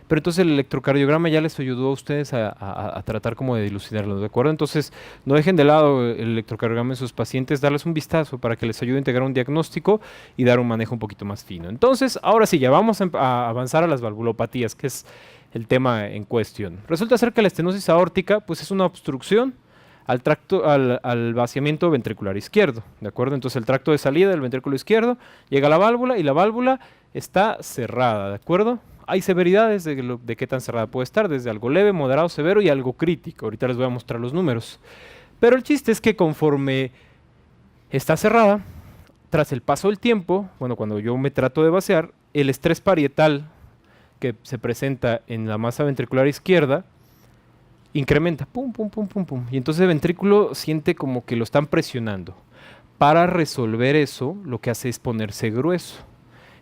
Pero entonces el electrocardiograma ya les ayudó a ustedes a tratar como de dilucidarlo, ¿de acuerdo? Entonces no dejen de lado el electrocardiograma en sus pacientes, darles un vistazo para que les ayude a integrar un diagnóstico y dar un manejo un poquito más fino. Entonces, ahora sí, ya vamos a avanzar a las valvulopatías, que es el tema en cuestión. Resulta ser que la estenosis aórtica pues es una obstrucción al vaciamiento ventricular izquierdo, ¿de acuerdo? Entonces el tracto de salida del ventrículo izquierdo llega a la válvula y la válvula está cerrada, ¿de acuerdo? Hay severidades de qué tan cerrada puede estar, desde algo leve, moderado, severo y algo crítico. Ahorita les voy a mostrar los números. Pero el chiste es que conforme está cerrada, tras el paso del tiempo, bueno, cuando yo me trato de vaciar, el estrés parietal que se presenta en la masa ventricular izquierda incrementa, pum, pum, pum, pum, pum. Y entonces el ventrículo siente como que lo están presionando. Para resolver eso, lo que hace es ponerse grueso.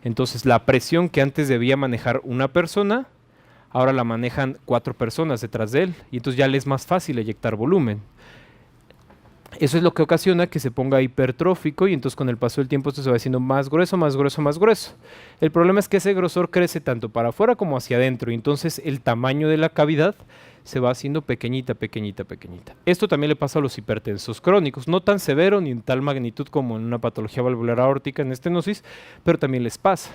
Entonces la presión que antes debía manejar una persona, ahora la manejan 4 personas detrás de él. Y entonces ya le es más fácil eyectar volumen. Eso es lo que ocasiona que se ponga hipertrófico y entonces con el paso del tiempo esto se va haciendo más grueso, más grueso, más grueso. El problema es que ese grosor crece tanto para afuera como hacia adentro y entonces el tamaño de la cavidad se va haciendo pequeñita, pequeñita, pequeñita. Esto también le pasa a los hipertensos crónicos, no tan severo ni en tal magnitud como en una patología valvular aórtica en estenosis, pero también les pasa.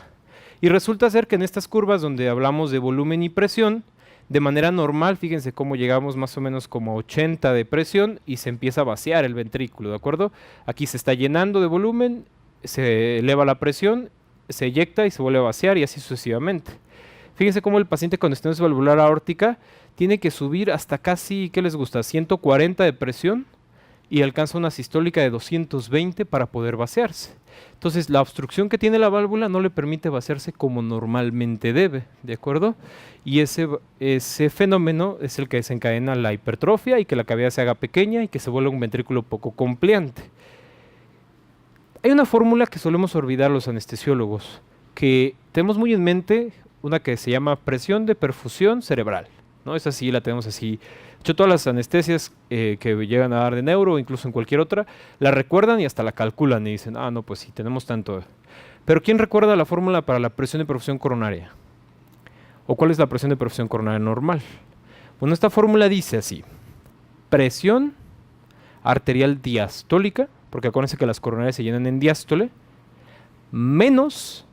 Y resulta ser que en estas curvas donde hablamos de volumen y presión, de manera normal, fíjense cómo llegamos más o menos como a 80 de presión y se empieza a vaciar el ventrículo, ¿de acuerdo? Aquí se está llenando de volumen, se eleva la presión, se eyecta y se vuelve a vaciar y así sucesivamente. Fíjense cómo el paciente con estenosis valvular aórtica tiene que subir hasta casi, ¿qué les gusta? 140 de presión y alcanza una sistólica de 220 para poder vaciarse. Entonces la obstrucción que tiene la válvula no le permite vaciarse como normalmente debe, ¿de acuerdo? Y ese fenómeno es el que desencadena la hipertrofia y que la cavidad se haga pequeña y que se vuelva un ventrículo poco compleante. Hay una fórmula que solemos olvidar los anestesiólogos, que tenemos muy en mente, una que se llama presión de perfusión cerebral, ¿no? Esa sí la tenemos así. De hecho, todas las anestesias que llegan a dar de neuro o incluso en cualquier otra, la recuerdan y hasta la calculan y dicen, ah, no, pues sí, tenemos tanto. Pero ¿quién recuerda la fórmula para la presión de perfusión coronaria? ¿O cuál es la presión de perfusión coronaria normal? Bueno, esta fórmula dice así, presión arterial diastólica, porque acuérdense que las coronarias se llenan en diástole, menos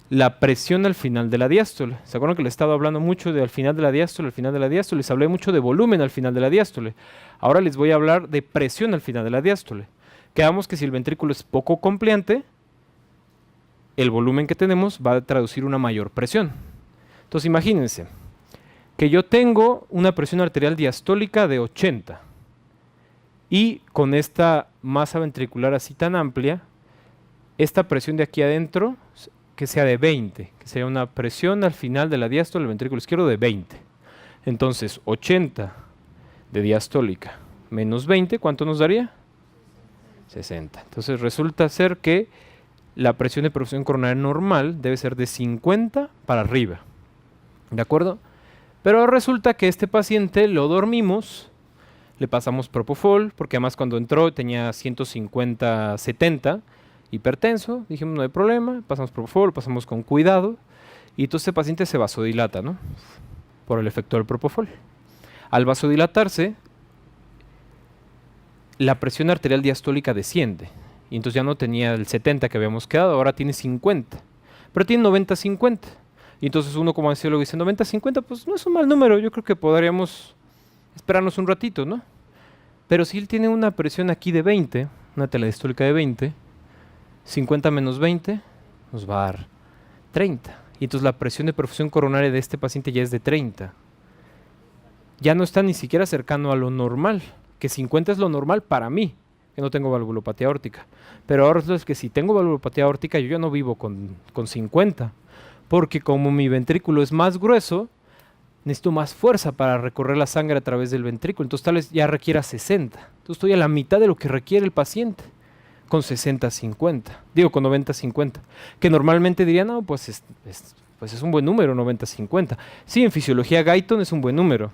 la presión al final de la diástole. ¿Se acuerdan que les he estado hablando mucho de al final de la diástole, al final de la diástole? Les hablé mucho de volumen al final de la diástole. Ahora les voy a hablar de presión al final de la diástole. Quedamos que si el ventrículo es poco compleante, el volumen que tenemos va a traducir una mayor presión. Entonces imagínense que yo tengo una presión arterial diastólica de 80 y con esta masa ventricular así tan amplia, esta presión de aquí adentro que sea de 20, que sería una presión al final de la diástole del ventrículo izquierdo de 20. Entonces 80 de diastólica menos 20, ¿cuánto nos daría? 60. Entonces resulta ser que la presión de perfusión coronaria normal debe ser de 50 para arriba. ¿De acuerdo? Pero resulta que este paciente lo dormimos, le pasamos propofol, porque además cuando entró tenía 150/70, hipertenso, dijimos no hay problema, pasamos propofol, pasamos con cuidado, y entonces este paciente se vasodilata, ¿no? Por el efecto del propofol. Al vasodilatarse, la presión arterial diastólica desciende, y entonces ya no tenía el 70 que habíamos quedado, ahora tiene 50, pero tiene 90/50. Y entonces uno como anestesiólogo dice 90/50, pues no es un mal número, yo creo que podríamos esperarnos un ratito, ¿no? Pero si él tiene una presión aquí de 20, una telediastólica de 20, 50 menos 20 nos va a dar 30. Y entonces la presión de perfusión coronaria de este paciente ya es de 30. ya no está ni siquiera cercano a lo normal, que 50 es lo normal para mí, que no tengo valvulopatía aórtica. Pero ahora es que si tengo valvulopatía aórtica, yo ya no vivo con 50, porque como mi ventrículo es más grueso, necesito más fuerza para recorrer la sangre a través del ventrículo, entonces tal vez ya requiera 60. Entonces estoy a la mitad de lo que requiere el paciente, con 60-50, digo con 90-50, que normalmente dirían, no, pues es un buen número, 90-50. Sí, en fisiología Guyton es un buen número,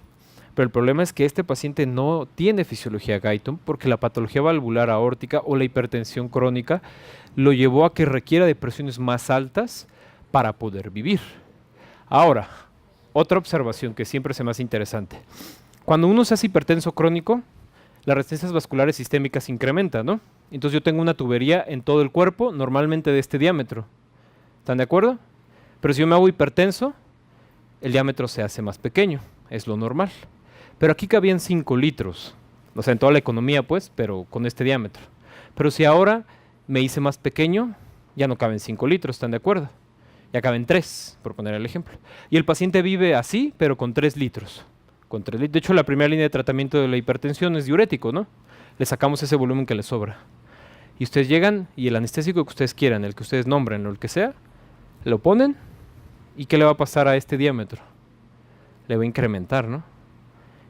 pero el problema es que este paciente no tiene fisiología Guyton porque la patología valvular aórtica o la hipertensión crónica lo llevó a que requiera de presiones más altas para poder vivir. Ahora, otra observación que siempre se me hace interesante. Cuando uno se hace hipertenso crónico, las resistencias vasculares sistémicas incrementan, ¿no? Entonces yo tengo una tubería en todo el cuerpo, normalmente de este diámetro. ¿Están de acuerdo? Pero si yo me hago hipertenso, el diámetro se hace más pequeño, es lo normal. Pero aquí cabían 5 litros, o sea, en toda la economía, pues, pero con este diámetro. Pero si ahora me hice más pequeño, ya no caben 5 litros, ¿están de acuerdo? Ya caben 3, por poner el ejemplo. Y el paciente vive así, pero con 3 litros. De hecho, la primera línea de tratamiento de la hipertensión es diurético, ¿no? Le sacamos ese volumen que le sobra. Y ustedes llegan y el anestésico que ustedes quieran, el que ustedes nombren o el que sea, lo ponen. ¿Y qué le va a pasar a este diámetro? Le va a incrementar, ¿no?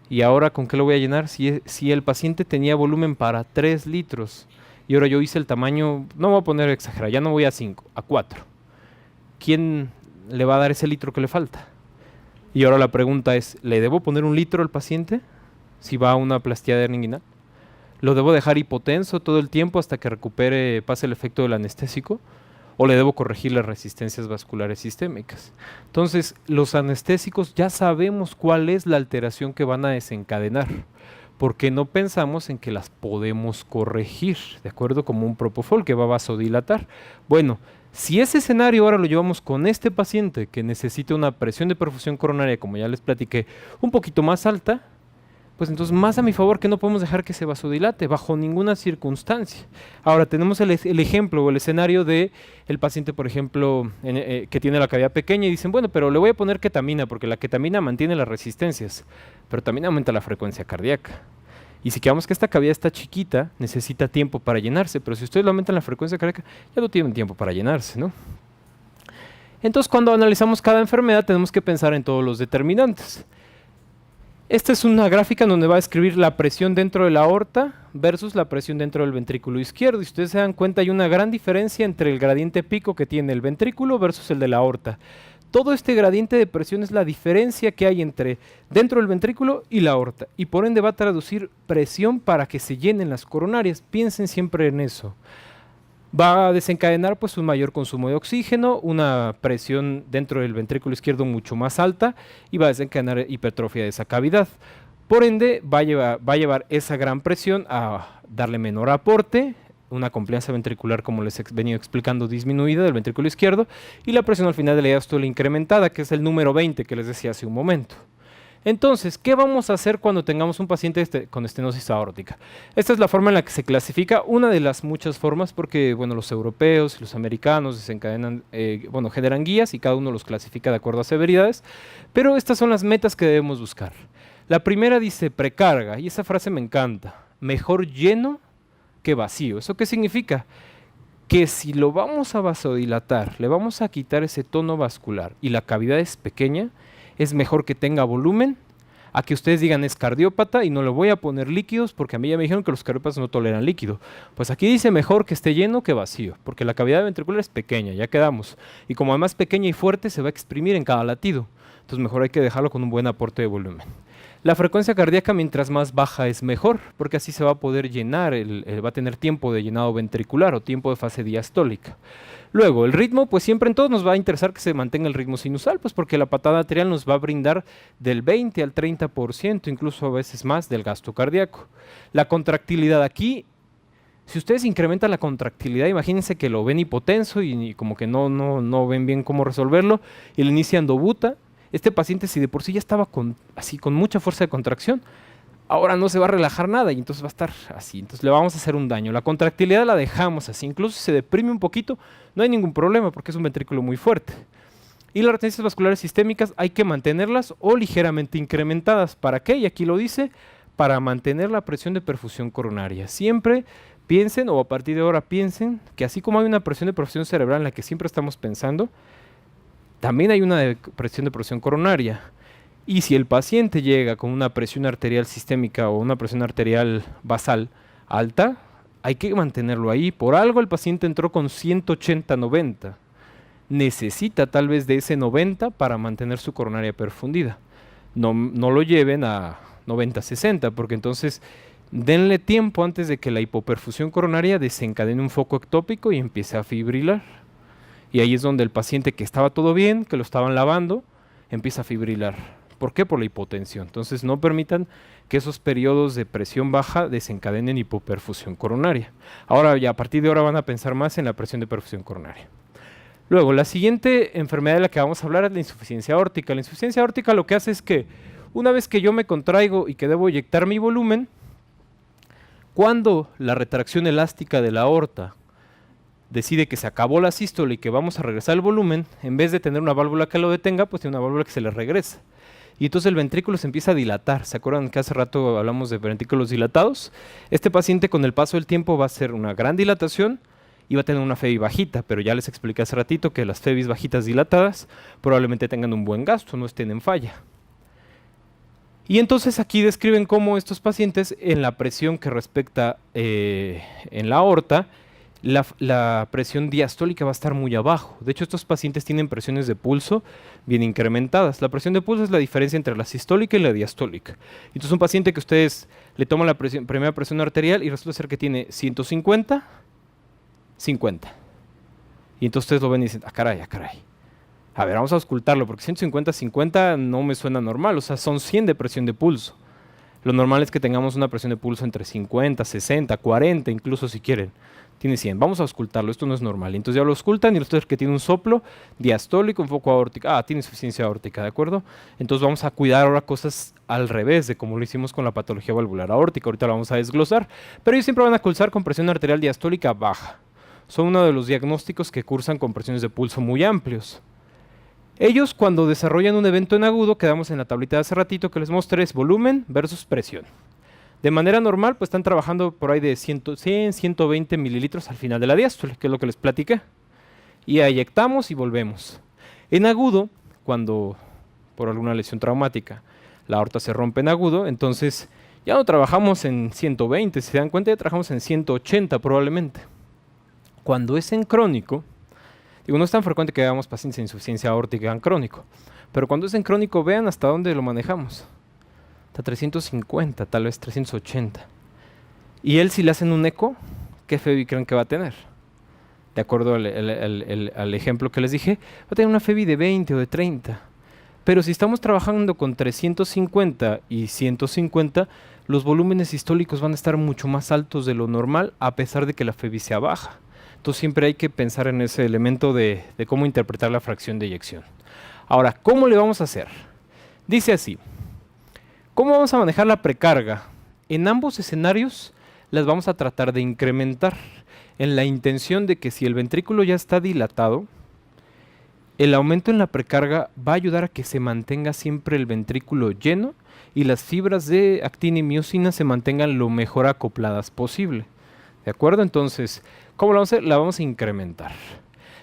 Y ahora, ¿con qué lo voy a llenar? Si el paciente tenía volumen para 3 litros y ahora yo hice el tamaño, no voy a poner exagerado, ya no voy a 5, a 4. ¿Quién le va a dar ese litro que le falta? Y ahora la pregunta es, ¿le debo poner 1 litro al paciente si va a una plastía de hernia inguinal? ¿Lo debo dejar hipotenso todo el tiempo hasta que recupere, pase el efecto del anestésico? ¿O le debo corregir las resistencias vasculares sistémicas? Entonces, los anestésicos ya sabemos cuál es la alteración que van a desencadenar, porque no pensamos en que las podemos corregir, ¿de acuerdo? Como un propofol que va a vasodilatar. Bueno, si ese escenario ahora lo llevamos con este paciente que necesita una presión de perfusión coronaria, como ya les platiqué, un poquito más alta, pues entonces más a mi favor que no podemos dejar que se vasodilate bajo ninguna circunstancia. Ahora tenemos el ejemplo o el escenario de el paciente, por ejemplo, que tiene la cavidad pequeña y dicen, bueno, pero le voy a poner ketamina porque la ketamina mantiene las resistencias, pero también aumenta la frecuencia cardíaca. Y si quedamos que esta cavidad está chiquita, necesita tiempo para llenarse, pero si ustedes lo aumentan la frecuencia cardíaca, ya no tienen tiempo para llenarse, ¿no? Entonces, cuando analizamos cada enfermedad, tenemos que pensar en todos los determinantes. Esta es una gráfica donde va a escribir la presión dentro de la aorta versus la presión dentro del ventrículo izquierdo. Y ustedes se dan cuenta, hay una gran diferencia entre el gradiente pico que tiene el ventrículo versus el de la aorta. Todo este gradiente de presión es la diferencia que hay entre dentro del ventrículo y la aorta. Y por ende va a traducir presión para que se llenen las coronarias. Piensen siempre en eso. Va a desencadenar pues un mayor consumo de oxígeno, una presión dentro del ventrículo izquierdo mucho más alta y va a desencadenar hipertrofia de esa cavidad. Por ende va a llevar esa gran presión a darle menor aporte, una compliancia ventricular, como les he venido explicando, disminuida del ventrículo izquierdo, y la presión al final de la diástole incrementada, que es el número 20 que les decía hace un momento. Entonces, ¿qué vamos a hacer cuando tengamos un paciente con estenosis aórtica? Esta es la forma en la que se clasifica, una de las muchas formas, porque bueno, los europeos y los americanos desencadenan, generan guías y cada uno los clasifica de acuerdo a severidades, pero estas son las metas que debemos buscar. La primera dice precarga, y esa frase me encanta, mejor lleno que vacío. ¿Eso qué significa? Que si lo vamos a vasodilatar, le vamos a quitar ese tono vascular y la cavidad es pequeña, es mejor que tenga volumen a que ustedes digan es cardiópata y no le voy a poner líquidos porque a mí ya me dijeron que los cardiópatas no toleran líquido. Pues aquí dice mejor que esté lleno que vacío, porque la cavidad ventricular es pequeña, ya quedamos. Y como además pequeña y fuerte, se va a exprimir en cada latido. Entonces mejor hay que dejarlo con un buen aporte de volumen. La frecuencia cardíaca mientras más baja es mejor, porque así se va a poder llenar, va a tener tiempo de llenado ventricular o tiempo de fase diastólica. Luego, el ritmo, pues siempre en todos nos va a interesar que se mantenga el ritmo sinusal, pues porque la patada arterial nos va a brindar del 20 al 30%, incluso a veces más, del gasto cardíaco. La contractilidad aquí, si ustedes incrementan la contractilidad, imagínense que lo ven hipotenso y como que no ven bien cómo resolverlo, y le inician dobuta. Este paciente, si de por sí ya estaba con mucha fuerza de contracción, ahora no se va a relajar nada y entonces va a estar así, entonces le vamos a hacer un daño. La contractilidad la dejamos así, incluso si se deprime un poquito, no hay ningún problema porque es un ventrículo muy fuerte. Y las retenencias vasculares sistémicas hay que mantenerlas o ligeramente incrementadas. ¿Para qué? Y aquí lo dice, para mantener la presión de perfusión coronaria. Siempre piensen, o a partir de ahora piensen, que así como hay una presión de perfusión cerebral en la que siempre estamos pensando, también hay una presión de perfusión coronaria. Y si el paciente llega con una presión arterial sistémica o una presión arterial basal alta, hay que mantenerlo ahí. Por algo el paciente entró con 180-90. Necesita tal vez de ese 90 para mantener su coronaria perfundida. No lo lleven a 90-60, porque entonces denle tiempo antes de que la hipoperfusión coronaria desencadene un foco ectópico y empiece a fibrilar. Y ahí es donde el paciente que estaba todo bien, que lo estaban lavando, empieza a fibrilar. ¿Por qué? Por la hipotensión. Entonces no permitan que esos periodos de presión baja desencadenen hipoperfusión coronaria. Ahora ya a partir de ahora van a pensar más en la presión de perfusión coronaria. Luego, la siguiente enfermedad de la que vamos a hablar es la insuficiencia aórtica. La insuficiencia aórtica lo que hace es que una vez que yo me contraigo y que debo inyectar mi volumen, cuando la retracción elástica de la aorta decide que se acabó la sístole y que vamos a regresar el volumen, en vez de tener una válvula que lo detenga, pues tiene una válvula que se le regresa. Y entonces el ventrículo se empieza a dilatar. ¿Se acuerdan que hace rato hablamos de ventrículos dilatados? Este paciente con el paso del tiempo va a hacer una gran dilatación y va a tener una FEBI bajita, pero ya les expliqué hace ratito que las FEBIs bajitas dilatadas probablemente tengan un buen gasto, no estén en falla. Y entonces aquí describen cómo estos pacientes en la presión que respecta en la aorta, la presión diastólica va a estar muy abajo. De hecho, estos pacientes tienen presiones de pulso bien incrementadas. La presión de pulso es la diferencia entre la sistólica y la diastólica. Entonces, un paciente que ustedes le toman la primera presión arterial y resulta ser que tiene 150, 50. Y entonces ustedes lo ven y dicen, ah, caray, ah, caray. A ver, vamos a auscultarlo, porque 150, 50 no me suena normal. O sea, son 100 de presión de pulso. Lo normal es que tengamos una presión de pulso entre 50, 60, 40, incluso si quieren. Tiene 100. Vamos a auscultarlo, esto no es normal. Entonces ya lo auscultan y ustedes que tiene un soplo diastólico, un foco aórtico. Ah, tiene insuficiencia aórtica, ¿de acuerdo? Entonces vamos a cuidar ahora cosas al revés de como lo hicimos con la patología valvular aórtica. Ahorita la vamos a desglosar. Pero ellos siempre van a cursar con presión arterial diastólica baja. Son uno de los diagnósticos que cursan con presiones de pulso muy amplios. Ellos cuando desarrollan un evento en agudo, quedamos en la tablita de hace ratito que les mostré, es volumen versus presión. De manera normal, pues están trabajando por ahí de 100, 120 mililitros al final de la diástole, que es lo que les platiqué. Y eyectamos y volvemos. En agudo, cuando por alguna lesión traumática la aorta se rompe en agudo, entonces ya no trabajamos en 120, si se dan cuenta ya trabajamos en 180 probablemente. Cuando es en crónico, digo, no es tan frecuente que veamos pacientes de insuficiencia aórtica en crónico, pero cuando es en crónico, vean hasta dónde lo manejamos. Hasta 350, tal vez 380. Y él, si le hacen un eco, ¿qué FEBI creen que va a tener? De acuerdo al ejemplo que les dije, va a tener una FEBI de 20 o de 30. Pero si estamos trabajando con 350 y 150, los volúmenes sistólicos van a estar mucho más altos de lo normal, a pesar de que la FEBI sea baja. Entonces siempre hay que pensar en ese elemento de cómo interpretar la fracción de eyección. Ahora, ¿cómo le vamos a hacer? Dice así, ¿cómo vamos a manejar la precarga? En ambos escenarios las vamos a tratar de incrementar en la intención de que si el ventrículo ya está dilatado, el aumento en la precarga va a ayudar a que se mantenga siempre el ventrículo lleno y las fibras de actina y miosina se mantengan lo mejor acopladas posible. ¿De acuerdo? Entonces, ¿cómo lo vamos a hacer? La vamos a incrementar.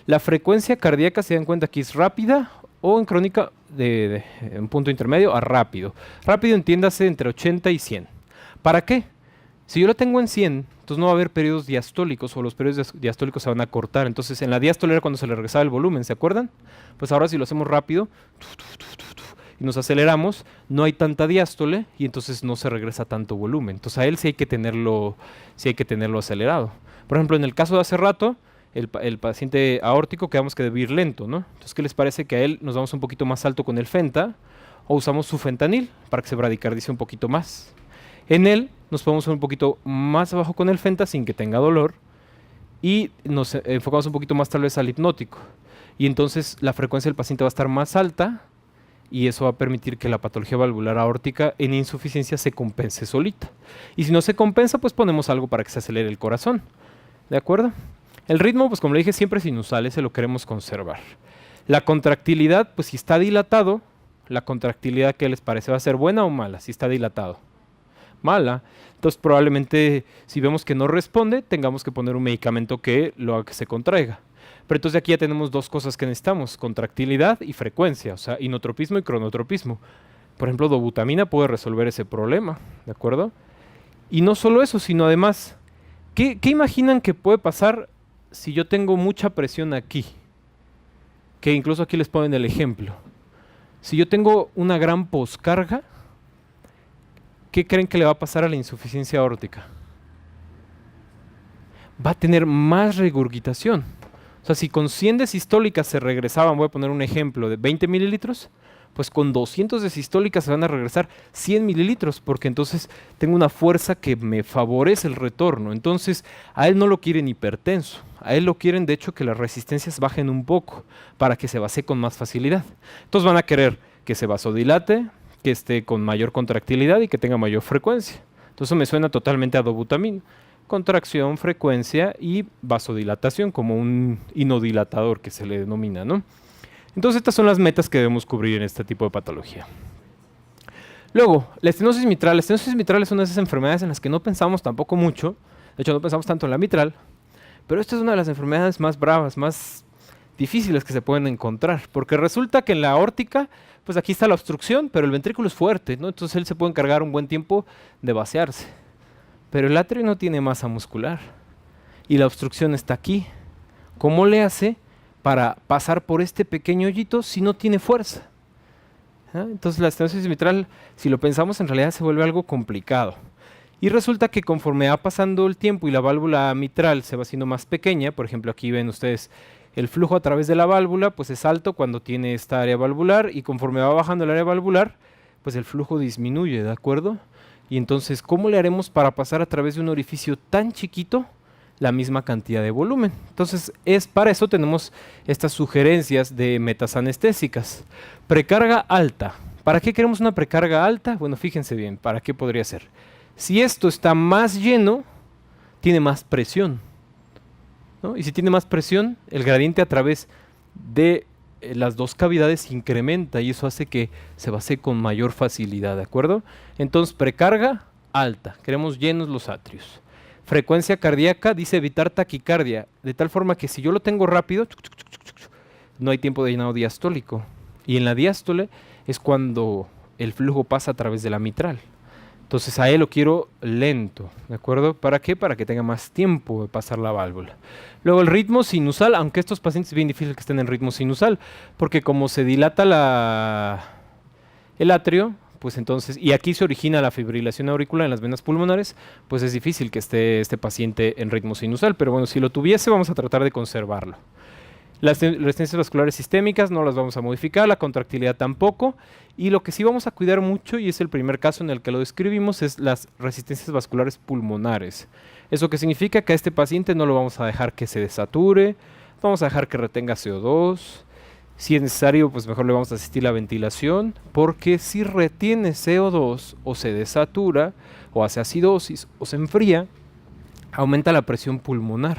La frecuencia cardíaca, se dan cuenta que es rápida o en crónica de un punto intermedio a rápido. Rápido entiéndase entre 80 y 100. ¿Para qué? Si yo lo tengo en 100, entonces no va a haber periodos diastólicos o los periodos diastólicos se van a cortar. Entonces en la diástole era cuando se le regresaba el volumen, ¿se acuerdan? Pues ahora si lo hacemos rápido y nos aceleramos, no hay tanta diástole y entonces no se regresa tanto volumen. Entonces a él sí hay que tenerlo acelerado. Por ejemplo, en el caso de hace rato, el paciente aórtico quedamos que debe ir lento, ¿no? Entonces, ¿qué les parece que a él nos vamos un poquito más alto con el fenta o usamos su fentanil para que se bradicardice un poquito más? En él nos podemos ir un poquito más abajo con el fenta sin que tenga dolor y nos enfocamos un poquito más tal vez al hipnótico. Y entonces la frecuencia del paciente va a estar más alta y eso va a permitir que la patología valvular aórtica en insuficiencia se compense solita. Y si no se compensa, pues ponemos algo para que se acelere el corazón. ¿De acuerdo? El ritmo, pues como le dije, siempre es sinusal, ese lo queremos conservar. La contractilidad, pues si está dilatado, la contractilidad, ¿qué les parece? ¿Va a ser buena o mala si está dilatado? Mala. Entonces probablemente si vemos que no responde, tengamos que poner un medicamento que lo haga que se contraiga. Pero entonces aquí ya tenemos dos cosas que necesitamos, contractilidad y frecuencia, o sea, inotropismo y cronotropismo. Por ejemplo, dobutamina puede resolver ese problema, ¿de acuerdo? Y no solo eso, sino además, ¿qué imaginan que puede pasar si yo tengo mucha presión aquí? Que incluso aquí les ponen el ejemplo. Si yo tengo una gran poscarga, ¿qué creen que le va a pasar a la insuficiencia aórtica? Va a tener más regurgitación. O sea, si con 100 de sistólicas se regresaban, voy a poner un ejemplo, de 20 mililitros, pues con 200 de sistólicas se van a regresar 100 mililitros, porque entonces tengo una fuerza que me favorece el retorno. Entonces, a él no lo quieren hipertenso, a él lo quieren de hecho que las resistencias bajen un poco, para que se vacíe con más facilidad. Entonces van a querer que se vasodilate, que esté con mayor contractilidad y que tenga mayor frecuencia. Entonces me suena totalmente a dobutamina. Contracción, frecuencia y vasodilatación como un inodilatador que se le denomina, ¿no? Entonces estas son las metas que debemos cubrir en este tipo de patología. Luego, la estenosis mitral. La estenosis mitral es una de esas enfermedades en las que no pensamos tampoco mucho. De hecho, no pensamos tanto en la mitral. Pero esta es una de las enfermedades más bravas, más difíciles que se pueden encontrar. Porque resulta que en la aórtica, pues aquí está la obstrucción, pero el ventrículo es fuerte, ¿no? Entonces él se puede encargar un buen tiempo de vaciarse. Pero el atrio no tiene masa muscular. Y la obstrucción está aquí. ¿Cómo le hace para pasar por este pequeño hoyito si no tiene fuerza? Entonces la estenosis mitral, si lo pensamos, en realidad se vuelve algo complicado. Y resulta que conforme va pasando el tiempo y la válvula mitral se va haciendo más pequeña, por ejemplo aquí ven ustedes el flujo a través de la válvula, pues es alto cuando tiene esta área valvular, y conforme va bajando el área valvular, pues el flujo disminuye, ¿de acuerdo? Y entonces, ¿cómo le haremos para pasar a través de un orificio tan chiquito la misma cantidad de volumen? Entonces, para eso tenemos estas sugerencias de metas anestésicas. Precarga alta. ¿Para qué queremos una precarga alta? Bueno, fíjense bien, ¿para qué podría ser? Si esto está más lleno, tiene más presión, ¿no? Y si tiene más presión, el gradiente a través de las dos cavidades incrementa y eso hace que se vacíe con mayor facilidad, ¿de acuerdo? Entonces, precarga alta, queremos llenos los atrios. Frecuencia cardíaca dice evitar taquicardia, de tal forma que si yo lo tengo rápido, no hay tiempo de llenado diastólico. Y en la diástole es cuando el flujo pasa a través de la mitral. Entonces a él lo quiero lento, ¿de acuerdo? ¿Para qué? Para que tenga más tiempo de pasar la válvula. Luego el ritmo sinusal, aunque estos pacientes es bien difícil que estén en ritmo sinusal, porque como se dilata el atrio, pues entonces, y aquí se origina la fibrilación auricular en las venas pulmonares, pues es difícil que esté este paciente en ritmo sinusal, pero bueno, si lo tuviese vamos a tratar de conservarlo. Las resistencias vasculares sistémicas no las vamos a modificar, la contractilidad tampoco, y lo que sí vamos a cuidar mucho, y es el primer caso en el que lo describimos, es las resistencias vasculares pulmonares. ¿Eso qué significa? Que a este paciente no lo vamos a dejar que se desature, vamos a dejar que retenga CO2, si es necesario, pues mejor le vamos a asistir la ventilación, porque si retiene CO2 o se desatura, o hace acidosis, o se enfría, aumenta la presión pulmonar.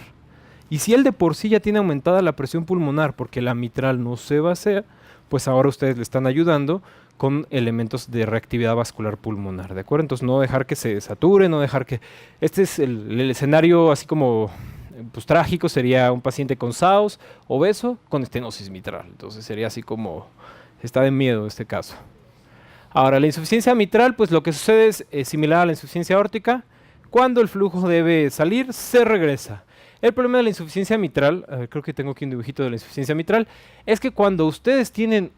Y si él de por sí ya tiene aumentada la presión pulmonar porque la mitral no se vacía, pues ahora ustedes le están ayudando con elementos de reactividad vascular pulmonar, ¿de acuerdo? Entonces no dejar que se desature, no dejar que... Este es el escenario así como pues trágico, sería un paciente con SAOS, obeso, con estenosis mitral. Entonces sería así como... está de miedo este caso. Ahora, la insuficiencia mitral, pues lo que sucede es similar a la insuficiencia aórtica. Cuando el flujo debe salir, se regresa. El problema de la insuficiencia mitral, creo que tengo aquí un dibujito de la insuficiencia mitral, es que cuando ustedes tienen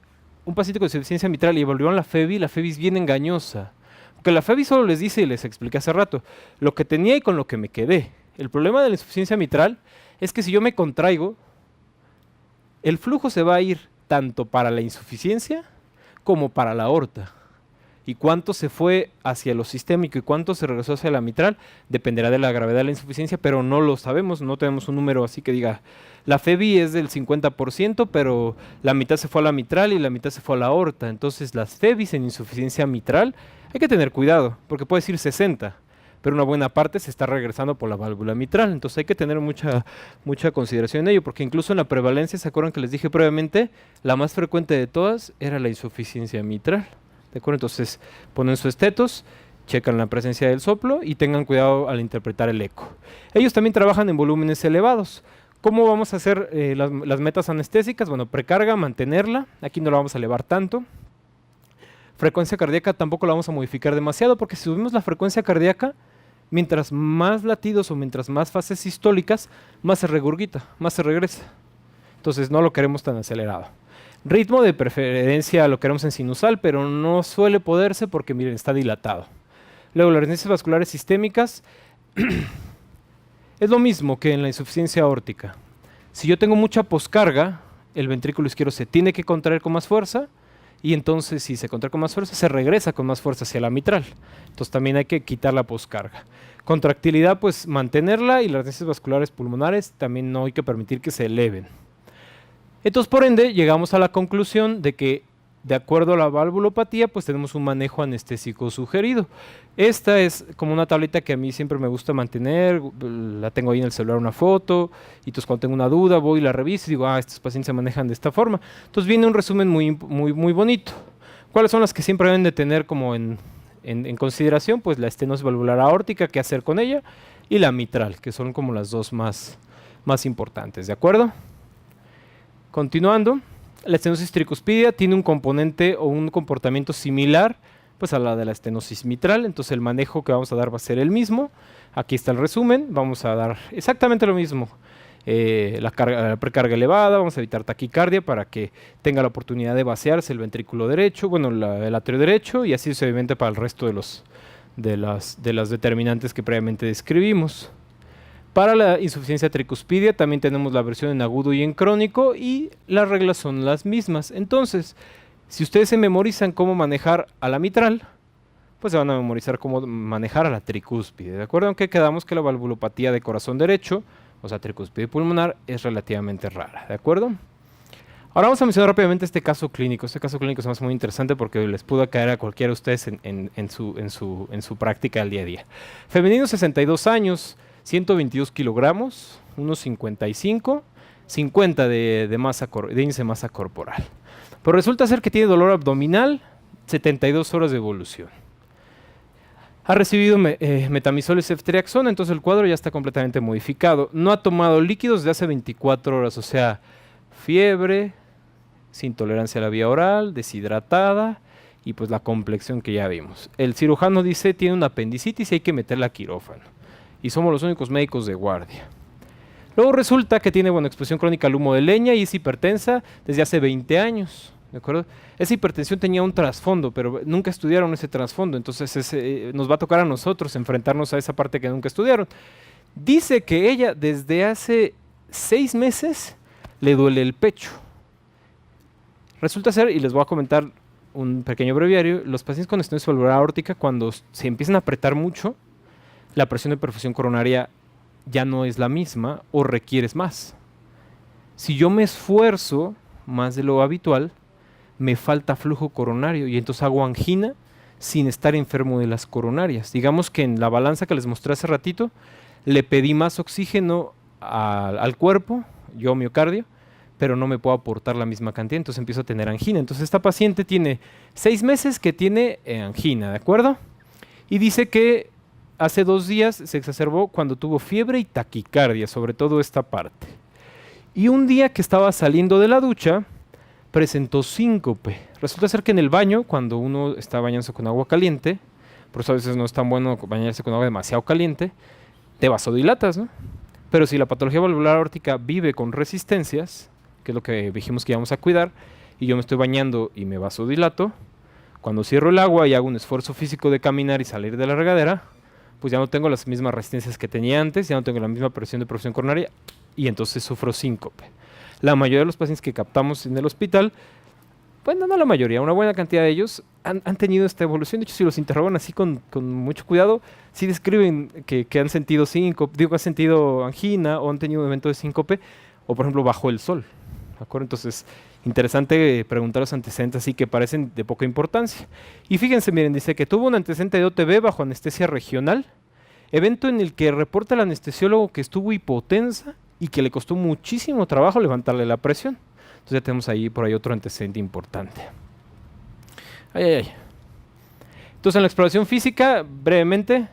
un paciente con insuficiencia mitral y evaluaron la FEBI es bien engañosa. Porque la FEBI solo les dice, y les expliqué hace rato, lo que tenía y con lo que me quedé. El problema de la insuficiencia mitral es que si yo me contraigo, el flujo se va a ir tanto para la insuficiencia como para la aorta. Y cuánto se fue hacia lo sistémico y cuánto se regresó hacia la mitral dependerá de la gravedad de la insuficiencia, pero no lo sabemos, no tenemos un número así que diga, la FEBI es del 50%, pero la mitad se fue a la mitral y la mitad se fue a la aorta. Entonces las FEBIs en insuficiencia mitral hay que tener cuidado, porque puede decir 60, pero una buena parte se está regresando por la válvula mitral. Entonces hay que tener mucha consideración en ello, porque incluso en la prevalencia, ¿se acuerdan que les dije previamente? La más frecuente de todas era la insuficiencia mitral. ¿De acuerdo? Entonces ponen su estetos, checan la presencia del soplo y tengan cuidado al interpretar el eco. Ellos también trabajan en volúmenes elevados. ¿Cómo vamos a hacer las metas anestésicas? Bueno, precarga, mantenerla. Aquí no la vamos a elevar tanto. Frecuencia cardíaca tampoco la vamos a modificar demasiado, porque si subimos la frecuencia cardíaca, mientras más latidos o mientras más fases sistólicas, más se regurgita, más se regresa. Entonces no lo queremos tan acelerado. Ritmo de preferencia lo queremos en sinusal, pero no suele poderse porque miren, está dilatado. Luego las resistencias vasculares sistémicas es lo mismo que en la insuficiencia aórtica. Si yo tengo mucha poscarga, el ventrículo izquierdo se tiene que contraer con más fuerza, y entonces si se contrae con más fuerza, se regresa con más fuerza hacia la mitral. Entonces también hay que quitar la poscarga. Contractilidad, pues mantenerla, y las resistencias vasculares pulmonares también no hay que permitir que se eleven. Entonces, por ende, llegamos a la conclusión de que, de acuerdo a la valvulopatía, pues tenemos un manejo anestésico sugerido. Esta es como una tableta que a mí siempre me gusta mantener, la tengo ahí en el celular una foto, y entonces cuando tengo una duda voy y la reviso y digo, estos pacientes se manejan de esta forma. Entonces viene un resumen muy bonito. ¿Cuáles son las que siempre deben de tener como en consideración? Pues la estenosis valvular aórtica, qué hacer con ella, y la mitral, que son como las dos más importantes, ¿de acuerdo? Continuando, la estenosis tricuspidia tiene un componente o un comportamiento similar pues a la de la estenosis mitral, entonces el manejo que vamos a dar va a ser el mismo. Aquí está el resumen, vamos a dar exactamente lo mismo. La precarga elevada, vamos a evitar taquicardia para que tenga la oportunidad de vaciarse el ventrículo derecho, bueno, el atrio derecho, y así sucesivamente para el resto de las determinantes que previamente describimos. Para la insuficiencia tricuspidia también tenemos la versión en agudo y en crónico, y las reglas son las mismas. Entonces, si ustedes se memorizan cómo manejar a la mitral, pues se van a memorizar cómo manejar a la tricúspide, ¿de acuerdo? Aunque quedamos que la valvulopatía de corazón derecho, o sea, tricúspide pulmonar, es relativamente rara, ¿de acuerdo? Ahora vamos a mencionar rápidamente este caso clínico. Este caso clínico es más muy interesante porque les pudo caer a cualquiera de ustedes en su práctica del día a día. Femenino, 62 años, 122 kilogramos, unos 55, 50 de índice de masa corporal. Pero resulta ser que tiene dolor abdominal, 72 horas de evolución. Ha recibido metamizol y ceftriaxona, entonces el cuadro ya está completamente modificado. No ha tomado líquidos de hace 24 horas, o sea, fiebre, sin tolerancia a la vía oral, deshidratada y pues la complexión que ya vimos. El cirujano dice tiene una apendicitis y hay que meterla a quirófano. Y somos los únicos médicos de guardia. Luego resulta que tiene exposición crónica al humo de leña y es hipertensa desde hace 20 años. ¿De acuerdo? Esa hipertensión tenía un trasfondo, pero nunca estudiaron ese trasfondo, entonces nos va a tocar a nosotros enfrentarnos a esa parte que nunca estudiaron. Dice que ella desde hace 6 meses le duele el pecho. Resulta ser, y les voy a comentar un pequeño breviario, los pacientes con estenosis valvular aórtica, cuando se empiezan a apretar mucho, la presión de perfusión coronaria ya no es la misma o requieres más. Si yo me esfuerzo más de lo habitual, me falta flujo coronario y entonces hago angina sin estar enfermo de las coronarias. Digamos que en la balanza que les mostré hace ratito, le pedí más oxígeno al cuerpo, yo miocardio, pero no me puedo aportar la misma cantidad, entonces empiezo a tener angina. Entonces esta paciente tiene 6 meses que tiene angina, ¿de acuerdo? Y dice que hace 2 días se exacerbó cuando tuvo fiebre y taquicardia, sobre todo esta parte. Y un día que estaba saliendo de la ducha, presentó síncope. Resulta ser que en el baño, cuando uno está bañándose con agua caliente, por eso a veces no es tan bueno bañarse con agua demasiado caliente, te vasodilatas, ¿no? Pero si la patología valvular aórtica vive con resistencias, que es lo que dijimos que íbamos a cuidar, y yo me estoy bañando y me vasodilato, cuando cierro el agua y hago un esfuerzo físico de caminar y salir de la regadera, pues ya no tengo las mismas resistencias que tenía antes, ya no tengo la misma presión de perfusión coronaria, y entonces sufro síncope. La mayoría de los pacientes que captamos en el hospital, bueno, no la mayoría, una buena cantidad de ellos han tenido esta evolución. De hecho, si los interrogan así con mucho cuidado, sí describen que han sentido síncope, han sentido angina o han tenido un evento de síncope, o por ejemplo bajo el sol. ¿De acuerdo? Entonces, interesante preguntar los antecedentes así que parecen de poca importancia. Y fíjense, miren, dice que tuvo un antecedente de OTB bajo anestesia regional evento en el que reporta el anestesiólogo que estuvo hipotensa y que le costó muchísimo trabajo levantarle la presión. Entonces ya tenemos ahí por ahí otro antecedente importante. Ay, ay, ay. Entonces en la exploración física, brevemente,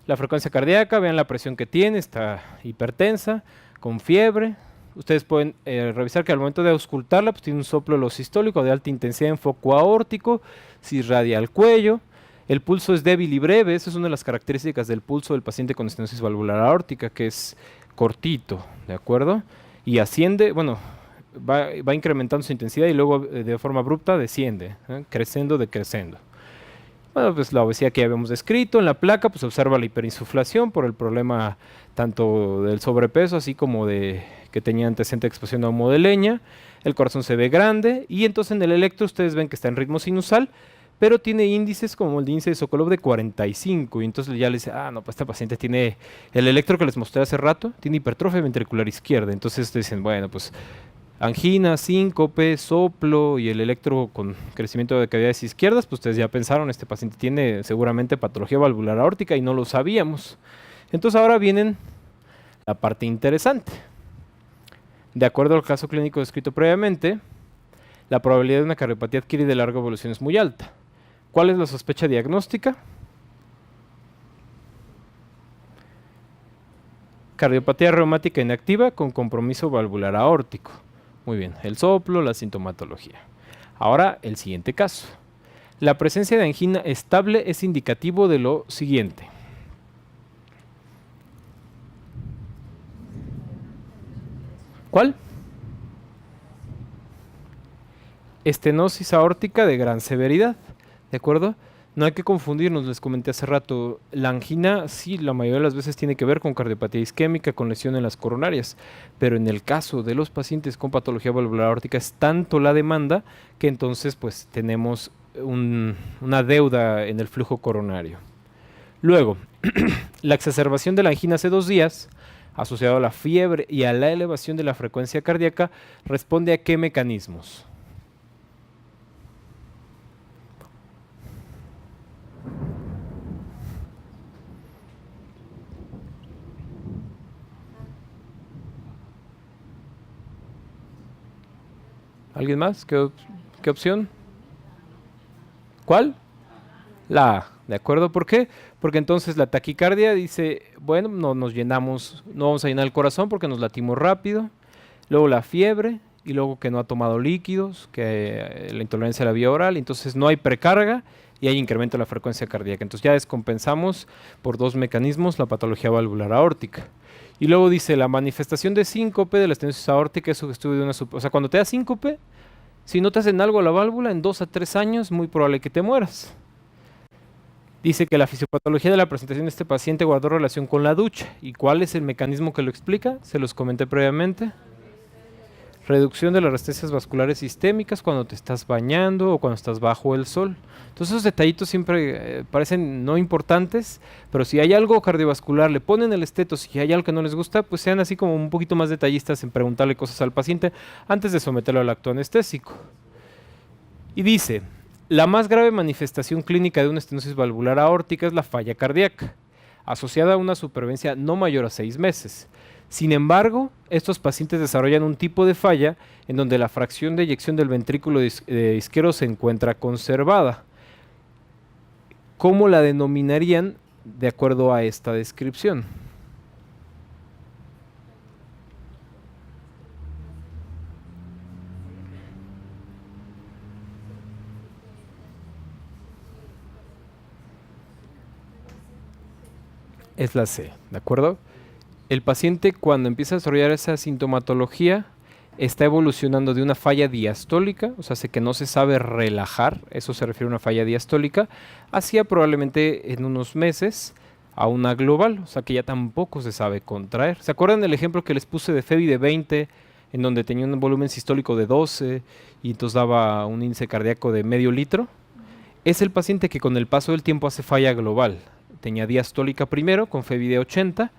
la frecuencia cardíaca, vean la presión que tiene, está hipertensa, con fiebre. Ustedes pueden revisar que al momento de auscultarla, pues tiene un soplo sistólico de alta intensidad en foco aórtico, se irradia al cuello. El pulso es débil y breve, esa es una de las características del pulso del paciente con estenosis valvular aórtica, que es cortito, ¿de acuerdo? Y asciende, bueno, va incrementando su intensidad y luego de forma abrupta desciende, crescendo, decrescendo. Bueno, pues la obesidad que ya habíamos descrito, en la placa pues observa la hiperinsuflación por el problema tanto del sobrepeso así como de que tenía antecedente de exposición a humo de leña. El corazón se ve grande y entonces en el electro ustedes ven que está en ritmo sinusal, pero tiene índices como el índice de Sokolov de 45 y entonces ya le dice, no, pues este paciente tiene el electro que les mostré hace rato, tiene hipertrofia ventricular izquierda. Entonces dicen, bueno, pues angina, síncope, soplo y el electro con crecimiento de cavidades izquierdas, pues ustedes ya pensaron, este paciente tiene seguramente patología valvular aórtica y no lo sabíamos. Entonces ahora viene la parte interesante. De acuerdo al caso clínico descrito previamente, la probabilidad de una cardiopatía adquirida de larga evolución es muy alta. ¿Cuál es la sospecha diagnóstica? Cardiopatía reumática inactiva con compromiso valvular aórtico. Muy bien, el soplo, la sintomatología. Ahora, el siguiente caso. La presencia de angina estable es indicativo de lo siguiente. ¿Cuál? Estenosis aórtica de gran severidad, ¿de acuerdo? No hay que confundirnos, les comenté hace rato, la angina sí, la mayoría de las veces tiene que ver con cardiopatía isquémica, con lesión en las coronarias, pero en el caso de los pacientes con patología valvular aórtica es tanto la demanda que entonces pues tenemos una deuda en el flujo coronario. Luego, la exacerbación de la angina hace 2 días, asociado a la fiebre y a la elevación de la frecuencia cardíaca, responde a ¿qué mecanismos? ¿Alguien más? ¿Qué opción? ¿Cuál? La A, ¿de acuerdo? ¿Por qué? Porque entonces la taquicardia dice, bueno, no nos llenamos, no vamos a llenar el corazón porque nos latimos rápido. Luego la fiebre y luego que no ha tomado líquidos, que la intolerancia a la vía oral, entonces no hay precarga y hay incremento de la frecuencia cardíaca. Entonces ya descompensamos por 2 mecanismos la patología valvular aórtica. Y luego dice la manifestación de síncope de la estenosis aórtica es sugestivo de una... O sea, cuando te da síncope, si no te hacen algo a la válvula, en 2 a 3 años, muy probable que te mueras. Dice que la fisiopatología de la presentación de este paciente guardó relación con la ducha. ¿Y cuál es el mecanismo que lo explica? Se los comenté previamente. Reducción de las resistencias vasculares sistémicas cuando te estás bañando o cuando estás bajo el sol. Entonces esos detallitos siempre parecen no importantes, pero si hay algo cardiovascular, le ponen el esteto, si hay algo que no les gusta, pues sean así como un poquito más detallistas en preguntarle cosas al paciente antes de someterlo al acto anestésico. Y dice, la más grave manifestación clínica de una estenosis valvular aórtica es la falla cardíaca, asociada a una supervivencia no mayor a 6 meses. Sin embargo, estos pacientes desarrollan un tipo de falla en donde la fracción de eyección del ventrículo izquierdo se encuentra conservada. ¿Cómo la denominarían de acuerdo a esta descripción? Es la C, ¿de acuerdo? El paciente cuando empieza a desarrollar esa sintomatología está evolucionando de una falla diastólica, o sea, que no se sabe relajar, eso se refiere a una falla diastólica, hacia probablemente en unos meses a una global, o sea que ya tampoco se sabe contraer. ¿Se acuerdan del ejemplo que les puse de FEBI de 20, en donde tenía un volumen sistólico de 12 y entonces daba un índice cardíaco de medio litro? Es el paciente que con el paso del tiempo hace falla global. Tenía diastólica primero con FEBI de 80,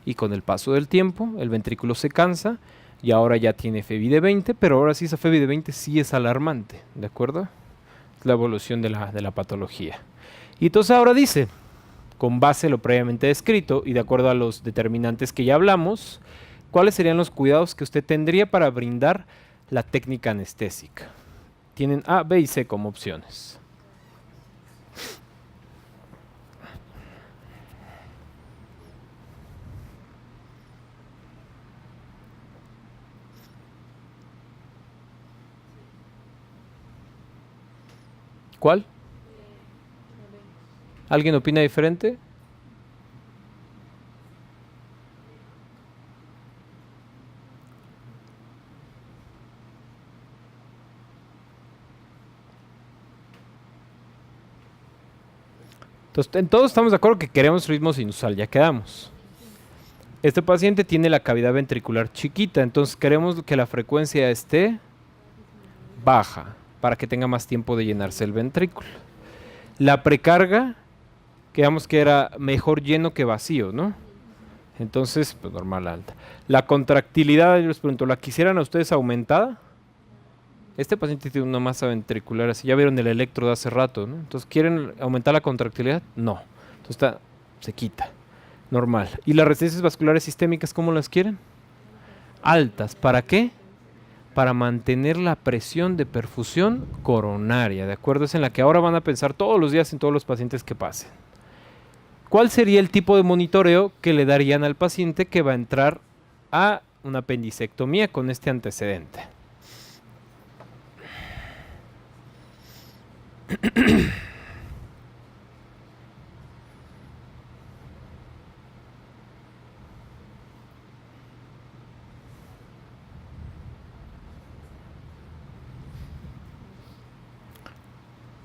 y con el paso del tiempo el ventrículo se cansa y ahora ya tiene FEBI de 20, pero ahora sí esa FEBI de 20 sí es alarmante, ¿de acuerdo? Es la evolución de la patología. Y entonces ahora dice, con base en lo previamente descrito y de acuerdo a los determinantes que ya hablamos, ¿cuáles serían los cuidados que usted tendría para brindar la técnica anestésica? Tienen A, B y C como opciones. ¿Cuál? ¿Alguien opina diferente? Entonces, en todos estamos de acuerdo que queremos ritmo sinusal, ya quedamos. Este paciente tiene la cavidad ventricular chiquita, entonces queremos que la frecuencia esté baja para que tenga más tiempo de llenarse el ventrículo. La precarga, quedamos que era mejor lleno que vacío, ¿no? Entonces, pues normal alta. La contractilidad, yo les pregunto, ¿la quisieran a ustedes aumentada? Este paciente tiene una masa ventricular así, ya vieron el electro de hace rato, ¿no? Entonces, ¿quieren aumentar la contractilidad? No. Entonces se quita. Normal. ¿Y las resistencias vasculares sistémicas cómo las quieren? Altas. ¿Para qué? Para mantener la presión de perfusión coronaria, ¿de acuerdo? Es en la que ahora van a pensar todos los días en todos los pacientes que pasen. ¿Cuál sería el tipo de monitoreo que le darían al paciente que va a entrar a una apendicectomía con este antecedente?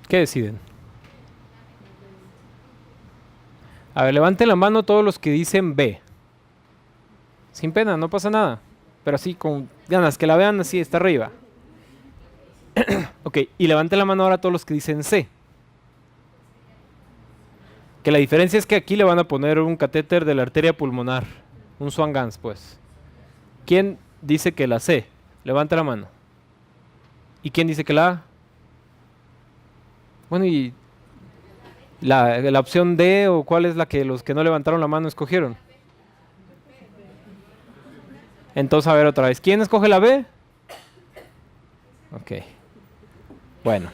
¿Qué deciden? A ver, levanten la mano todos los que dicen B. Sin pena, no pasa nada. Pero así, con ganas, que la vean así, está arriba. Ok, y levanten la mano ahora todos los que dicen C. Que la diferencia es que aquí le van a poner un catéter de la arteria pulmonar. Un Swan-Ganz, pues. ¿Quién dice que la C? Levanta la mano. ¿Y quién dice que la A? Bueno, y la opción D, o cuál es la que los que no levantaron la mano escogieron. Entonces, a ver otra vez. ¿Quién escoge la B? Ok. Bueno.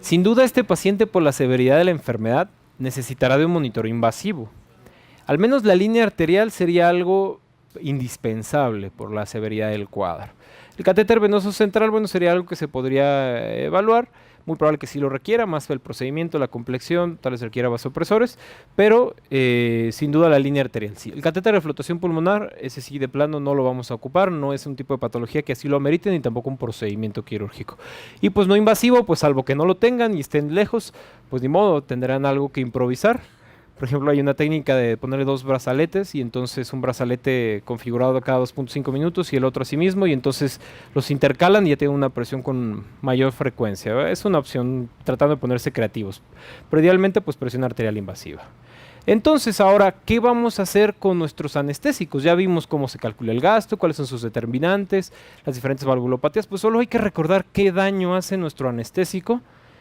Sin duda este paciente, por la severidad de la enfermedad, necesitará de un monitoreo invasivo. Al menos la línea arterial sería algo indispensable por la severidad del cuadro. El catéter venoso central, bueno, sería algo que se podría evaluar. Muy probable que sí lo requiera, más el procedimiento, la complexión, tal vez requiera vasopresores, pero sin duda la línea arterial sí. El catéter de flotación pulmonar, ese sí de plano no lo vamos a ocupar, no es un tipo de patología que así lo amerite, ni tampoco un procedimiento quirúrgico. Y pues no invasivo, pues salvo que no lo tengan y estén lejos, pues ni modo, tendrán algo que improvisar. Por ejemplo, hay una técnica de ponerle 2 brazaletes y entonces un brazalete configurado cada 2.5 minutos y el otro así mismo, y entonces los intercalan y ya tienen una presión con mayor frecuencia, ¿verdad? Es una opción tratando de ponerse creativos, pero idealmente pues presión arterial invasiva. Entonces ahora, ¿qué vamos a hacer con nuestros anestésicos? Ya vimos cómo se calcula el gasto, cuáles son sus determinantes, las diferentes valvulopatías, pues solo hay que recordar qué daño hace nuestro anestésico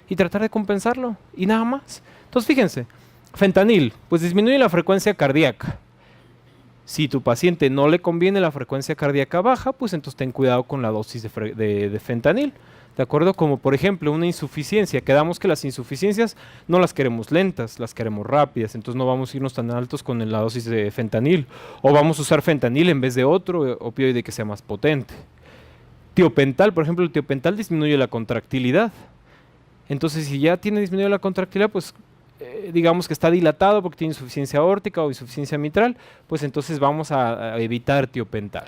y tratar de compensarlo, y nada más. Entonces fíjense, fentanil, pues disminuye la frecuencia cardíaca. Si tu paciente no le conviene la frecuencia cardíaca baja, pues entonces ten cuidado con la dosis de fentanil. ¿De acuerdo? Como por ejemplo una insuficiencia. Quedamos que las insuficiencias no las queremos lentas, las queremos rápidas. Entonces no vamos a irnos tan altos con la dosis de fentanil. O vamos a usar fentanil en vez de otro opioide que sea más potente. Tiopental, por ejemplo, el tiopental disminuye la contractilidad. Entonces si ya tiene disminuido la contractilidad, pues digamos que está dilatado porque tiene insuficiencia aórtica o insuficiencia mitral, pues entonces vamos a evitar tiopental.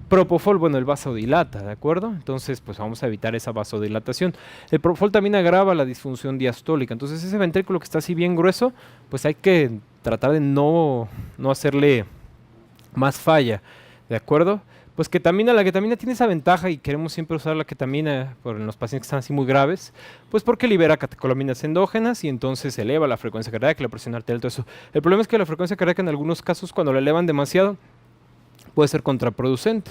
Propofol, bueno, el vasodilata, ¿de acuerdo? Entonces, pues vamos a evitar esa vasodilatación. El propofol también agrava la disfunción diastólica, entonces ese ventrículo que está así bien grueso, pues hay que tratar de no hacerle más falla, ¿de acuerdo? Pues ketamina, la ketamina tiene esa ventaja y queremos siempre usar la ketamina en los pacientes que están así muy graves, pues porque libera catecolaminas endógenas y entonces eleva la frecuencia cardíaca, la presión arterial, todo eso. El problema es que la frecuencia cardíaca en algunos casos cuando la elevan demasiado puede ser contraproducente,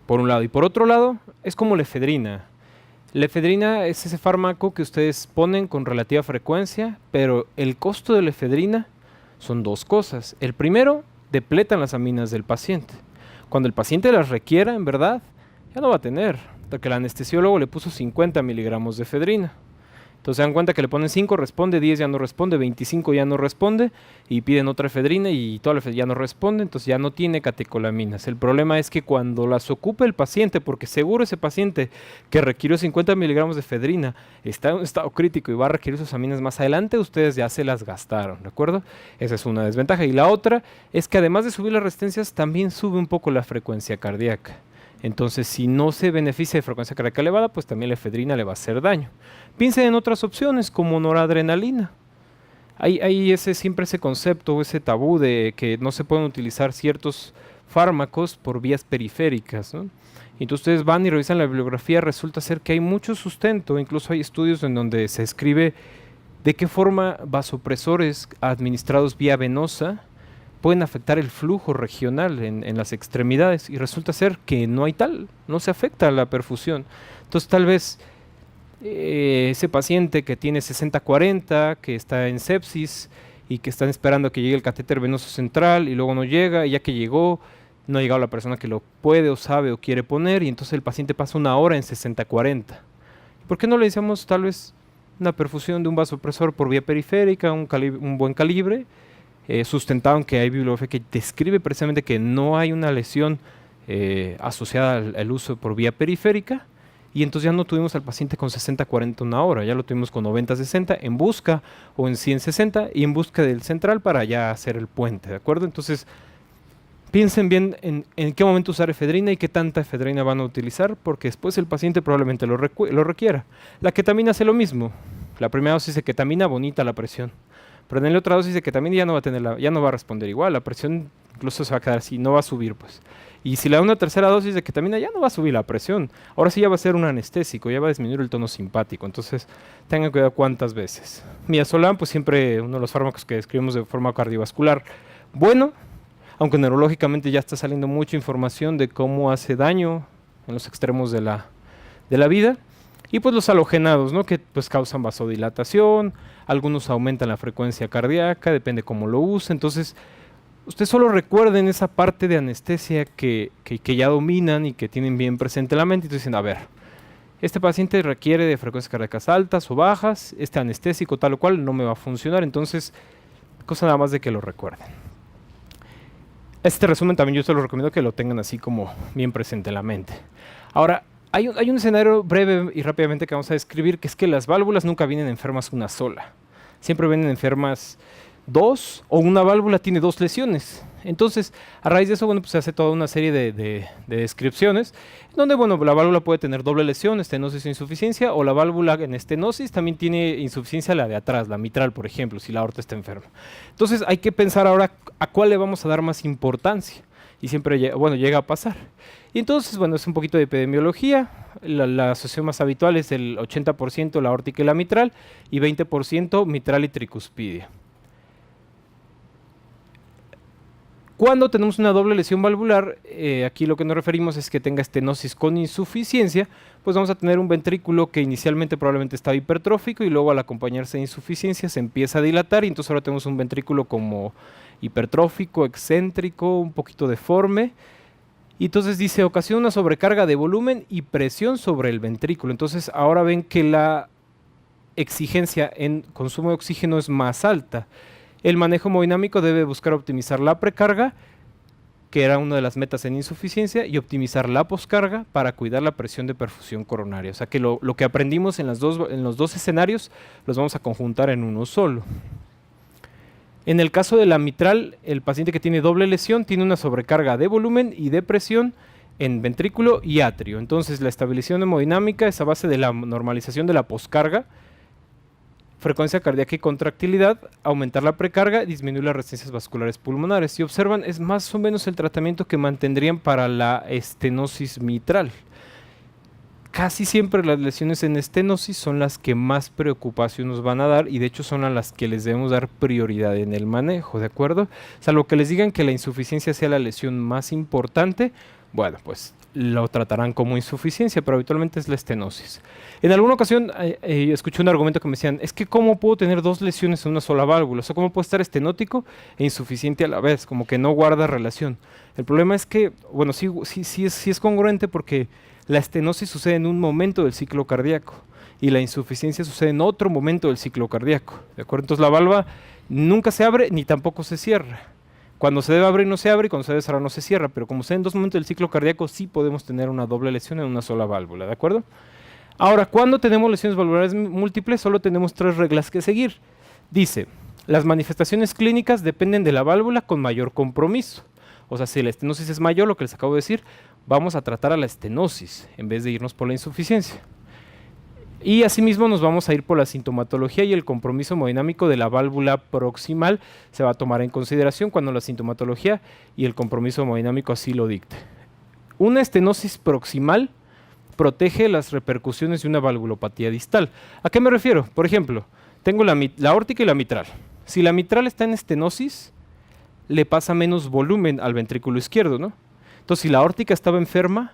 por un lado. Y por otro lado, es como la efedrina. La efedrina es ese fármaco que ustedes ponen con relativa frecuencia, pero el costo de la efedrina son dos cosas. El primero, depletan las aminas del paciente. Cuando el paciente las requiera, en verdad, ya no va a tener, porque el anestesiólogo le puso 50 miligramos de efedrina. Entonces se dan cuenta que le ponen 5, responde, 10 ya no responde, 25 ya no responde, y piden otra efedrina y toda la efedrina ya no responde, entonces ya no tiene catecolaminas. El problema es que cuando las ocupe el paciente, porque seguro ese paciente que requirió 50 miligramos de efedrina está en un estado crítico y va a requerir sus aminas más adelante, ustedes ya se las gastaron, ¿de acuerdo? Esa es una desventaja. Y la otra es que además de subir las resistencias, también sube un poco la frecuencia cardíaca. Entonces, si no se beneficia de frecuencia cardíaca elevada, pues también la efedrina le va a hacer daño. Piensen en otras opciones como noradrenalina. Hay siempre ese concepto, ese tabú de que no se pueden utilizar ciertos fármacos por vías periféricas, ¿no? Entonces ustedes van y revisan la bibliografía, resulta ser que hay mucho sustento, incluso hay estudios en donde se escribe de qué forma vasopresores administrados vía venosa pueden afectar el flujo regional en las extremidades, y resulta ser que no hay tal, no se afecta la perfusión. Entonces tal vez ese paciente que tiene 60-40, que está en sepsis y que están esperando a que llegue el catéter venoso central y luego no llega, y ya que llegó, no ha llegado la persona que lo puede o sabe o quiere poner, y entonces el paciente pasa 1 hora en 60-40. ¿Por qué no le decíamos tal vez una perfusión de un vasopresor por vía periférica, un buen calibre, sustentado en que hay bibliografía que describe precisamente que no hay una lesión asociada al uso por vía periférica, y entonces ya no tuvimos al paciente con 60-40 1 hora, ya lo tuvimos con 90-60 en busca, o en 100-60 y en busca del central para ya hacer el puente, ¿de acuerdo? Entonces piensen bien en qué momento usar efedrina y qué tanta efedrina van a utilizar, porque después el paciente probablemente lo requiera. La ketamina hace lo mismo. La primera dosis de ketamina bonita la presión, pero en la otra dosis de ketamina ya no va a tener ya no va a responder igual, la presión incluso se va a quedar así, no va a subir pues. Y si le da una tercera dosis de ketamina ya no va a subir la presión, ahora sí ya va a ser un anestésico, ya va a disminuir el tono simpático, entonces tengan cuidado cuántas veces. Midazolam, pues siempre uno de los fármacos que describimos de forma cardiovascular, bueno, aunque neurológicamente ya está saliendo mucha información de cómo hace daño en los extremos de la vida. Y pues los halogenados, ¿no? Que pues causan vasodilatación, algunos aumentan la frecuencia cardíaca, depende cómo lo use. Entonces, ustedes solo recuerden esa parte de anestesia que ya dominan y que tienen bien presente en la mente. Y dicen, a ver, este paciente requiere de frecuencias cardíacas altas o bajas, este anestésico tal o cual no me va a funcionar. Entonces, cosa nada más de que lo recuerden. Este resumen también yo se lo recomiendo que lo tengan así como bien presente en la mente. Ahora, hay un escenario breve y rápidamente que vamos a describir, que es que las válvulas nunca vienen enfermas una sola. Siempre vienen enfermas 2, o una válvula tiene 2 lesiones. Entonces, a raíz de eso, bueno, pues se hace toda una serie de descripciones, donde, bueno, la válvula puede tener doble lesión, estenosis o insuficiencia, o la válvula en estenosis también tiene insuficiencia la de atrás, la mitral, por ejemplo, si la aorta está enferma. Entonces, hay que pensar ahora a cuál le vamos a dar más importancia. Y siempre, bueno, llega a pasar. Y entonces, bueno, es un poquito de epidemiología. La asociación más habitual es el 80% la aórtica y la mitral, y 20% mitral y tricuspidia. Cuando tenemos una doble lesión valvular, aquí lo que nos referimos es que tenga estenosis con insuficiencia, pues vamos a tener un ventrículo que inicialmente probablemente estaba hipertrófico y luego al acompañarse de insuficiencia se empieza a dilatar, y entonces ahora tenemos un ventrículo como hipertrófico, excéntrico, un poquito deforme. Y entonces dice, ocasiona una sobrecarga de volumen y presión sobre el ventrículo. Entonces ahora ven que la exigencia en consumo de oxígeno es más alta. El manejo hemodinámico debe buscar optimizar la precarga, que era una de las metas en insuficiencia, y optimizar la poscarga para cuidar la presión de perfusión coronaria. O sea que lo que aprendimos en los dos escenarios los vamos a conjuntar en uno solo. En el caso de la mitral, el paciente que tiene doble lesión tiene una sobrecarga de volumen y de presión en ventrículo y atrio. Entonces la estabilización hemodinámica es a base de la normalización de la poscarga, frecuencia cardíaca y contractilidad, aumentar la precarga, disminuir las resistencias vasculares pulmonares. Si observan, es más o menos el tratamiento que mantendrían para la estenosis mitral. Casi siempre las lesiones en estenosis son las que más preocupación nos van a dar, y de hecho son a las que les debemos dar prioridad en el manejo, ¿de acuerdo? Salvo que les digan que la insuficiencia sea la lesión más importante, bueno, pues lo tratarán como insuficiencia, pero habitualmente es la estenosis. En alguna ocasión escuché un argumento que me decían, es que ¿cómo puedo tener dos lesiones en una sola válvula? O sea, ¿cómo puedo estar estenótico e insuficiente a la vez? Como que no guarda relación. El problema es que, bueno, sí es congruente porque la estenosis sucede en un momento del ciclo cardíaco y la insuficiencia sucede en otro momento del ciclo cardíaco, ¿de acuerdo? Entonces la válvula nunca se abre ni tampoco se cierra. Cuando se debe abrir no se abre y cuando se debe cerrar no se cierra, pero como sea en dos momentos del ciclo cardíaco sí podemos tener una doble lesión en una sola válvula, ¿de acuerdo? Ahora, cuando tenemos lesiones valvulares múltiples, solo tenemos 3 reglas que seguir. Dice, las manifestaciones clínicas dependen de la válvula con mayor compromiso. O sea, si la estenosis es mayor, lo que les acabo de decir, vamos a tratar a la estenosis en vez de irnos por la insuficiencia. Y asimismo nos vamos a ir por la sintomatología y el compromiso hemodinámico de la válvula proximal se va a tomar en consideración cuando la sintomatología y el compromiso hemodinámico así lo dicte. Una estenosis proximal protege las repercusiones de una valvulopatía distal. ¿A qué me refiero? Por ejemplo, tengo la aórtica y la mitral. Si la mitral está en estenosis, le pasa menos volumen al ventrículo izquierdo, ¿no? Entonces, si la aórtica estaba enferma,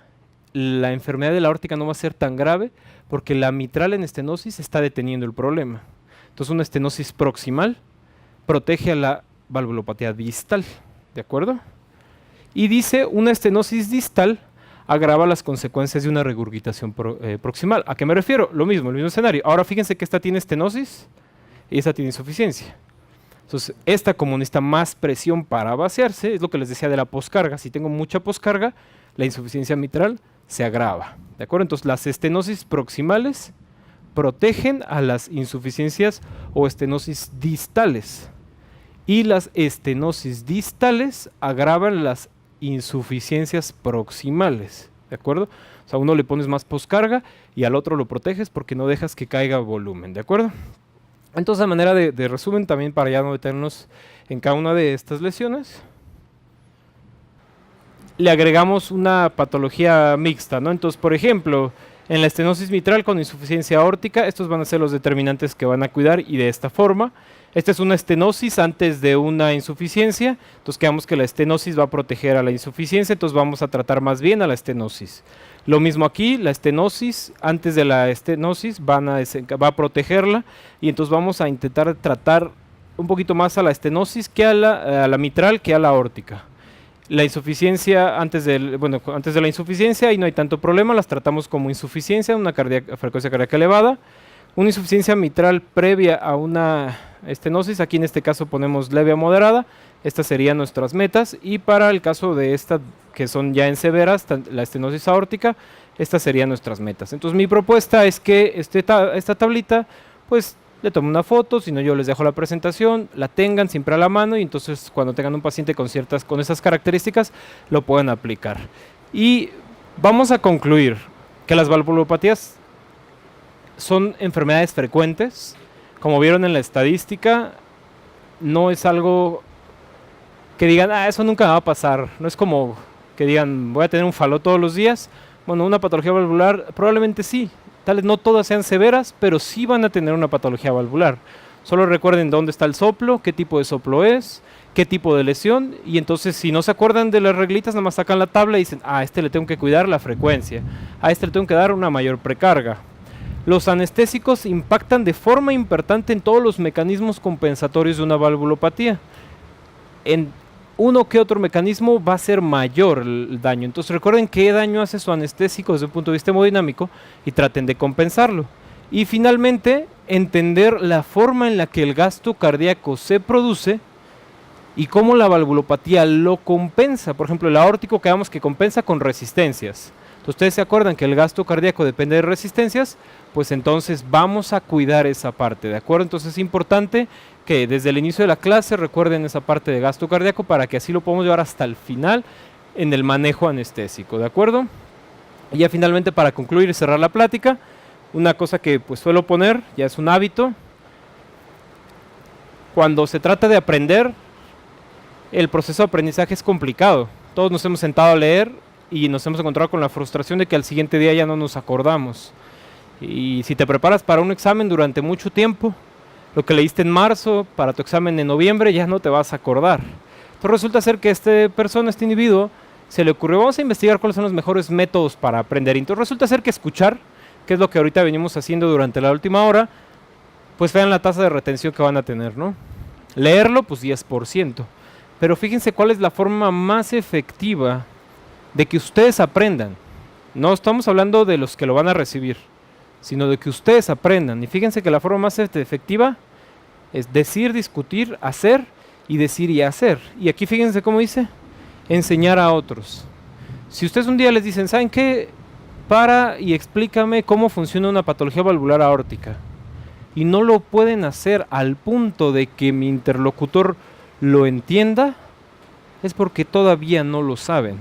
la enfermedad de la aórtica no va a ser tan grave porque la mitral en estenosis está deteniendo el problema. Entonces una estenosis proximal protege a la valvulopatía distal, ¿de acuerdo? Y dice, una estenosis distal agrava las consecuencias de una regurgitación proximal. ¿A qué me refiero? Lo mismo, el mismo escenario. Ahora fíjense que esta tiene estenosis y esta tiene insuficiencia. Entonces, esta como necesita más presión para vaciarse, es lo que les decía de la poscarga. Si tengo mucha poscarga, la insuficiencia mitral se agrava, ¿de acuerdo? Entonces, las estenosis proximales protegen a las insuficiencias o estenosis distales y las estenosis distales agravan las insuficiencias proximales, ¿de acuerdo? O sea, a uno le pones más poscarga y al otro lo proteges porque no dejas que caiga volumen, ¿de acuerdo? Entonces, a manera de resumen, también para ya no detenernos en cada una de estas lesiones, le agregamos una patología mixta, ¿no? Entonces, por ejemplo, en la estenosis mitral con insuficiencia aórtica, estos van a ser los determinantes que van a cuidar y de esta forma. Esta es una estenosis antes de una insuficiencia, entonces quedamos que la estenosis va a proteger a la insuficiencia, entonces vamos a tratar más bien a la estenosis. Lo mismo aquí, la estenosis antes de la estenosis va a protegerla y entonces vamos a intentar tratar un poquito más a la estenosis que a la mitral que a la aórtica. La insuficiencia antes de la insuficiencia y no hay tanto problema, las tratamos como insuficiencia, una frecuencia cardíaca elevada. Una insuficiencia mitral previa a una estenosis, aquí en este caso ponemos leve a moderada, estas serían nuestras metas, y para el caso de esta que son ya en severas, la estenosis aórtica, estas serían nuestras metas. Entonces mi propuesta es que esta tablita, pues le tomo una foto, si no yo les dejo la presentación, la tengan siempre a la mano y entonces cuando tengan un paciente con esas características lo pueden aplicar. Y vamos a concluir que las valvulopatías son enfermedades frecuentes, como vieron en la estadística, no es algo que digan, eso nunca va a pasar, no es como que digan, voy a tener un fallo todos los días. Bueno, una patología valvular probablemente sí, tal vez no todas sean severas, pero sí van a tener una patología valvular. Solo recuerden dónde está el soplo, qué tipo de soplo es, qué tipo de lesión, y entonces si no se acuerdan de las reglitas, nada más sacan la tabla y dicen, a este le tengo que cuidar la frecuencia, a este le tengo que dar una mayor precarga. Los anestésicos impactan de forma importante en todos los mecanismos compensatorios de una valvulopatía. En uno que otro mecanismo va a ser mayor el daño. Entonces recuerden qué daño hace su anestésico desde un punto de vista hemodinámico y traten de compensarlo. Y finalmente, entender la forma en la que el gasto cardíaco se produce y cómo la valvulopatía lo compensa. Por ejemplo, el aórtico quedamos que compensa con resistencias. Entonces, ustedes se acuerdan que el gasto cardíaco depende de resistencias, pues entonces vamos a cuidar esa parte, ¿de acuerdo? Entonces es importante que desde el inicio de la clase recuerden esa parte de gasto cardíaco para que así lo podamos llevar hasta el final en el manejo anestésico, ¿de acuerdo? Y ya finalmente para concluir y cerrar la plática, una cosa que pues suelo poner, ya es un hábito, cuando se trata de aprender, el proceso de aprendizaje es complicado. Todos nos hemos sentado a leer y nos hemos encontrado con la frustración de que al siguiente día ya no nos acordamos. Y si te preparas para un examen durante mucho tiempo, lo que leíste en marzo, para tu examen en noviembre ya no te vas a acordar. Entonces resulta ser que este individuo se le ocurrió, vamos a investigar cuáles son los mejores métodos para aprender. Y entonces resulta ser que escuchar, que es lo que ahorita venimos haciendo durante la última hora, pues vean la tasa de retención que van a tener, ¿no? Leerlo, pues 10%. Pero fíjense cuál es la forma más efectiva de que ustedes aprendan. No estamos hablando de los que lo van a recibir, sino de que ustedes aprendan. Y fíjense que la forma más efectiva es decir, discutir, hacer y decir y hacer. Y aquí fíjense cómo dice, enseñar a otros. Si ustedes un día les dicen, ¿saben qué? Para y explícame cómo funciona una patología valvular aórtica. Y no lo pueden hacer al punto de que mi interlocutor lo entienda, es porque todavía no lo saben.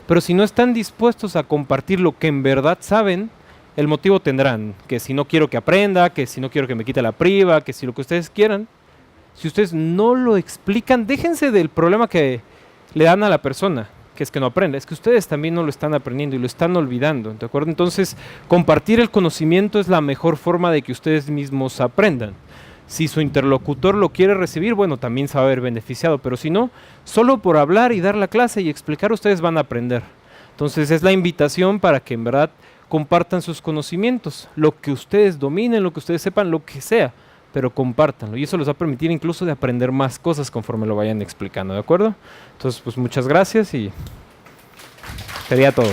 Pero si no están dispuestos a compartir lo que en verdad saben, el motivo tendrán, que si no quiero que aprenda, que si no quiero que me quite la priva, que si lo que ustedes quieran. Si ustedes no lo explican, déjense del problema que le dan a la persona, que es que no aprende, es que ustedes también no lo están aprendiendo y lo están olvidando, ¿de acuerdo? Entonces, compartir el conocimiento es la mejor forma de que ustedes mismos aprendan. Si su interlocutor lo quiere recibir, bueno, también se va a ver beneficiado, pero si no, solo por hablar y dar la clase y explicar, ustedes van a aprender. Entonces, es la invitación para que en verdad compartan sus conocimientos, lo que ustedes dominen, lo que ustedes sepan, lo que sea, pero compártanlo, y eso les va a permitir incluso de aprender más cosas conforme lo vayan explicando, ¿de acuerdo? Entonces, pues muchas gracias y sería todo.